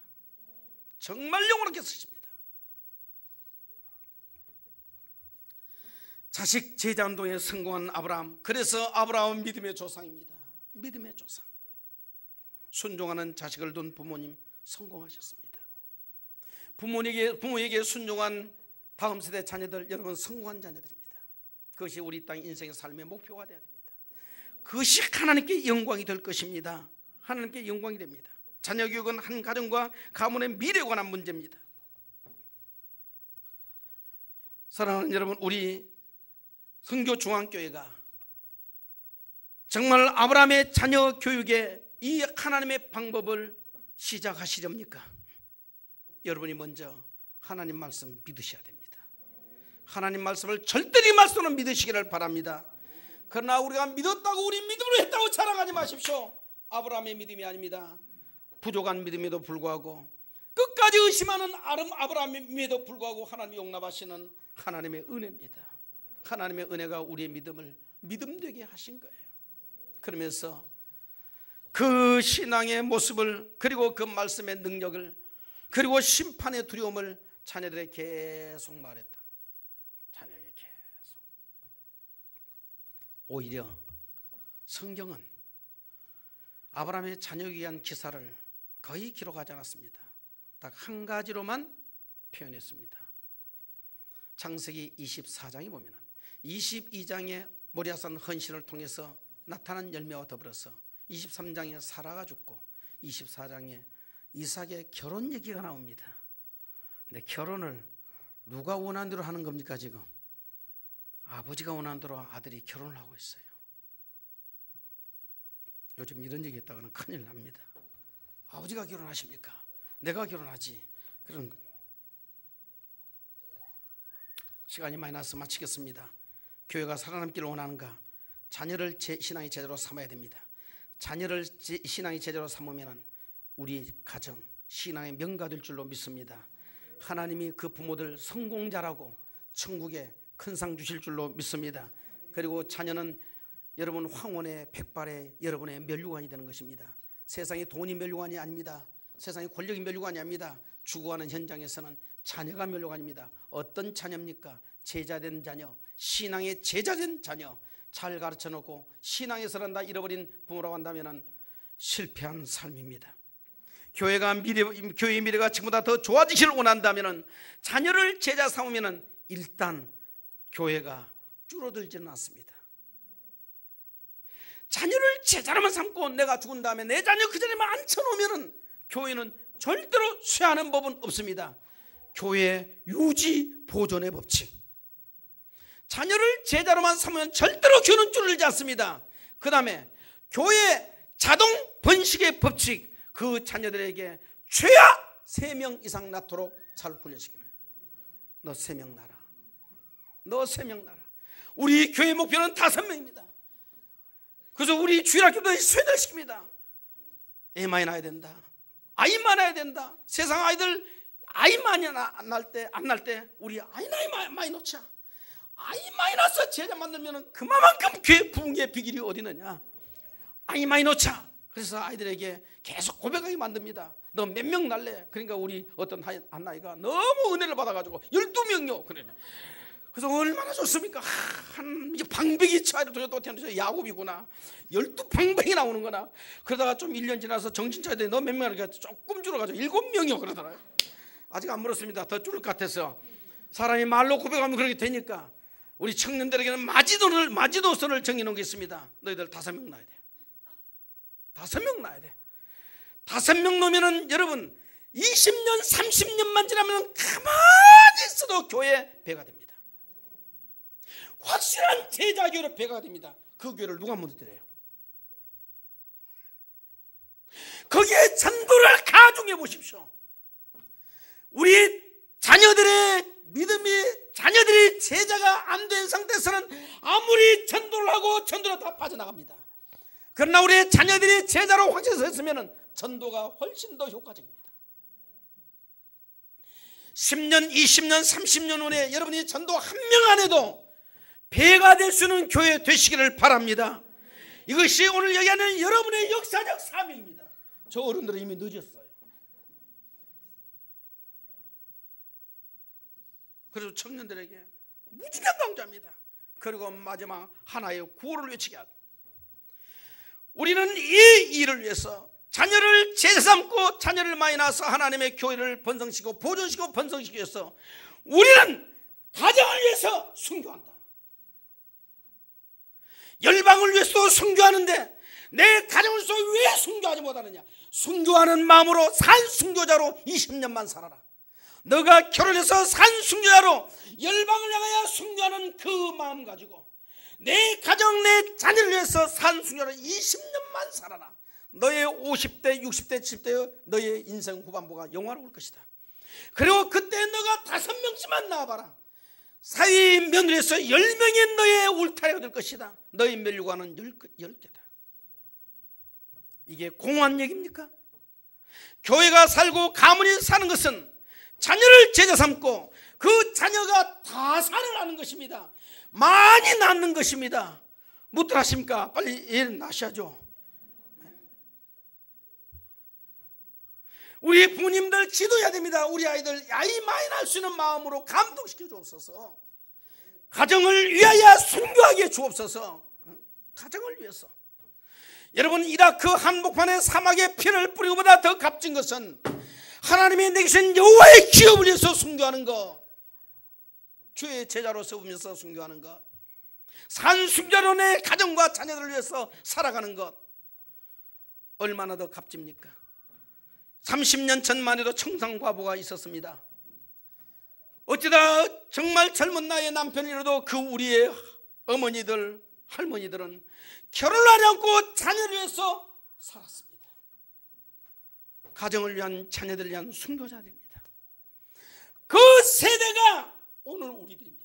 Speaker 3: 정말 영화롭게 쓰십니다. 자식 제자 운동에 성공한 아브라함, 그래서 아브라함은 믿음의 조상입니다. 믿음의 조상. 순종하는 자식을 둔 부모님 성공하셨습니다. 부모에게 순종한 다음 세대 자녀들, 여러분 성공한 자녀들입니다. 그것이 우리 땅 인생의 삶의 목표가 되어야 됩니다. 그것이 하나님께 영광이 될 것입니다. 하나님께 영광이 됩니다. 자녀 교육은 한 가정과 가문의 미래에 관한 문제입니다. 사랑하는 여러분, 우리 선교중앙교회가 정말 아브라함의 자녀 교육에 이 하나님의 방법을 시작하시렵니까? 여러분이 먼저 하나님 말씀 믿으셔야 됩니다. 하나님 말씀을 절대리 말씀으로 믿으시기를 바랍니다. 그러나 우리가 믿었다고 우리 믿음으로 했다고 자랑하지 마십시오. 아브라함의 믿음이 아닙니다. 부족한 믿음에도 불구하고 끝까지 의심하는 아브라함임에도 불구하고 하나님이 용납하시는 하나님의 은혜입니다. 하나님의 은혜가 우리의 믿음을 믿음되게 하신 거예요. 그러면서 그 신앙의 모습을, 그리고 그 말씀의 능력을, 그리고 심판의 두려움을 자녀들에게 계속 말했다. 자녀에게 계속. 오히려 성경은 아브라함의 자녀에 의한 기사를 거의 기록하지 않았습니다. 딱 한 가지로만 표현했습니다. 창세기 24장에 보면 22장의 모리아산 헌신을 통해서 나타난 열매와 더불어서 23장에 사라가 죽고 24장에 이삭의 결혼 얘기가 나옵니다. 근데 결혼을 누가 원하는 대로 하는 겁니까? 지금 아버지가 원하는 대로 아들이 결혼을 하고 있어요. 요즘 이런 얘기 했다가는 큰일 납니다. 아버지가 결혼하십니까? 내가 결혼하지. 그런 거. 시간이 많이 나서 마치겠습니다. 교회가 살아남기를 원하는가? 자녀를 신앙의 제자로 삼아야 됩니다. 자녀를 신앙의 제자로 삼으면 우리 가정 신앙의 명가 될 줄로 믿습니다. 하나님이 그 부모들 성공자라고 천국에 큰 상 주실 줄로 믿습니다. 그리고 자녀는 여러분 황혼의 백발의 여러분의 면류관이 되는 것입니다. 세상의 돈이 면류관이 아닙니다. 세상의 권력이 면류관이 아닙니다. 죽어가는 현장에서는 자녀가 면류관입니다. 어떤 자녀입니까? 제자된 자녀, 신앙의 제자된 자녀, 잘 가르쳐놓고 신앙에 살았다 잃어버린 부모라고 한다면 실패한 삶입니다. 교회의 미래가 지금보다 더 좋아지기를 원한다면 자녀를 제자 삼으면 일단 교회가 줄어들지는 않습니다. 자녀를 제자로만 삼고 내가 죽은 다음에 내 자녀 그 자리에만 앉혀놓으면 교회는 절대로 쇠하는 법은 없습니다. 교회 유지 보존의 법칙. 자녀를 제자로만 삼으면 절대로 교회는 줄어들지 않습니다. 그 다음에 교회 자동 번식의 법칙. 그 자녀들에게 최하 3명 이상 낳도록 잘 훈련시키는 거예요. 너 3명 낳아라. 너 3명 낳아라. 우리 교회 목표는 5명입니다. 그래서 우리 주일학교도 쇠들시킵니다. 애 많이 낳아야 된다. 아이 많아야 된다. 세상 아이들 아이 많이 안 날 때 우리 아이 나이 많이 놓자. 아이 많이 낳아서 제자 만들면 그만큼 교회 부흥의 비결이 어디 있느냐. 아이 많이 놓자. 그래서 아이들에게 계속 고백하게 만듭니다. 너 몇 명 날래? 그러니까 우리 어떤 한 아이가 너무 은혜를 받아가지고 12명요. 그래. 그래서 얼마나 좋습니까? 이제 방백이 차이를 또 태어나서 야곱이구나. 12방백이 나오는구나. 그러다가 좀 1년 지나서 정신 차려야 돼. 너 몇 명? 그러니까 조금 줄어가지고 7명이요. 그러더라고요. 아직 안 물었습니다. 더 줄을 것 같아서. 사람이 말로 고백하면 그렇게 되니까 우리 청년들에게는 마지노선을 정해놓은 게 있습니다. 너희들 5명 낳아야 돼. 5명 낳아야 돼. 5명 놓으면은 여러분 20년 30년만 지나면 가만히 있어도 교회 배가 됩니다. 확실한 제자교회로 배가 됩니다. 그 교회를 누가 무너뜨려요? 거기에 전도를 가중해 보십시오. 우리 자녀들의 믿음이, 자녀들이 제자가 안 된 상태에서는 아무리 전도를 하고 전도를 다 빠져나갑니다. 그러나 우리 자녀들이 제자로 확신했으면 전도가 훨씬 더 효과적입니다. 10년, 20년, 30년 후에 여러분이 전도 한 명 안 해도 배가 될 수 있는 교회 되시기를 바랍니다. 이것이 오늘 얘기하는 여러분의 역사적 사명입니다. 저 어른들은 이미 늦었어요. 그래서 청년들에게 무지개 강조합니다. 그리고 마지막 하나의 구호를 외치게 하다. 우리는 이 일을 위해서 자녀를 제자 삼고 자녀를 많이 낳아서 하나님의 교회를 번성시키고 보존시키고 번성시키기 위해서 우리는 가정을 위해서 순교한다. 열방을 위해서도 순교하는데 내 가정을 위해서 왜 순교하지 못하느냐. 순교하는 마음으로 산 순교자로 20년만 살아라. 너가 결혼해서 산 순교자로 열방을 향하여 순교하는 그 마음 가지고 내 가정 내 자녀를 위해서 산 순교자로 20년만 살아라. 너의 50대 60대 70대 너의 인생 후반부가 영화로울 것이다. 그리고 그때 너가 5명씩만 나와봐라. 사위 며느리에서 10명이 너의 울타리가 될 것이다. 너의 멸류관은 10개다. 이게 공허한 얘기입니까? 교회가 살고 가문이 사는 것은 자녀를 제자 삼고 그 자녀가 다 살아나는 것입니다. 많이 낳는 것입니다. 무엇들 하십니까? 빨리 애를 낳으셔야죠. 우리 부모님들 기도해야 됩니다. 우리 아이들 아이 많이 낳을 수 있는 마음으로 감동시켜 주옵소서. 가정을 위하여 순교하게 주옵소서. 가정을 위해서. 여러분, 이라크 한복판에 사막에 피를 뿌리는 것보다 더 값진 것은 하나님이 내게 주신 여호와의 기업을 위해서 순교하는 것, 주의 제자로 세우면서 순교하는 것, 산순교로 내 가정과 자녀들을 위해서 살아가는 것, 얼마나 더 값집니까? 30년 전만 해도 청산과부가 있었습니다. 어쩌다 정말 젊은 나이의 남편이라도 그 우리의 어머니들, 할머니들은 결혼하지 않고 자녀를 위해서 살았습니다. 가정을 위한, 자녀들을 위한 순교자들입니다. 그 세대가 오늘 우리들입니다.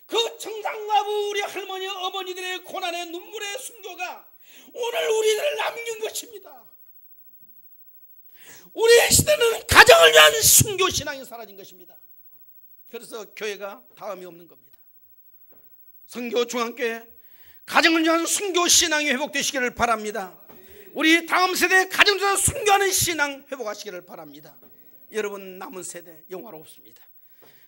Speaker 3: 그 청산과부 우리 할머니, 어머니들의 고난의 눈물의 순교가 오늘 우리들을 남긴 것입니다. 우리의 시대는 가정을 위한 순교 신앙이 사라진 것입니다. 그래서 교회가 다음이 없는 겁니다. 선교 중앙교회 가정을 위한 순교 신앙이 회복되시기를 바랍니다. 우리 다음 세대 가정을 위해서 순교하는 신앙 회복하시기를 바랍니다. 여러분, 남은 세대 영화롭습니다.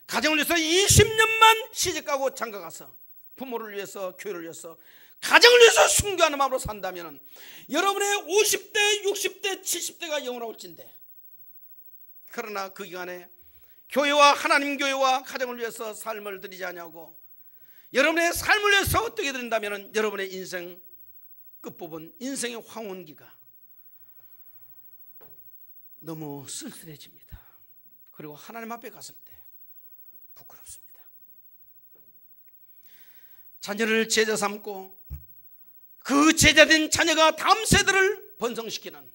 Speaker 3: 가정을 위해서 20년만 시집가고 장가가서 부모를 위해서, 교회를 위해서, 가정을 위해서 순교하는 마음으로 산다면 여러분의 50대, 60대, 70대가 영원할진데, 그러나 그 기간에 교회와 하나님 교회와 가정을 위해서 삶을 드리지 않냐고, 여러분의 삶을 위해서 어떻게 드린다면 여러분의 인생 끝부분, 인생의 황혼기가 너무 쓸쓸해집니다. 그리고 하나님 앞에 갔을 때 부끄럽습니다. 자녀를 제자 삼고 그 제자된 자녀가 다음 세대를 번성시키는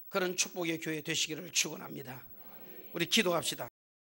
Speaker 3: 그런 축복의 교회 되시기를 축원합니다. 우리 기도합시다.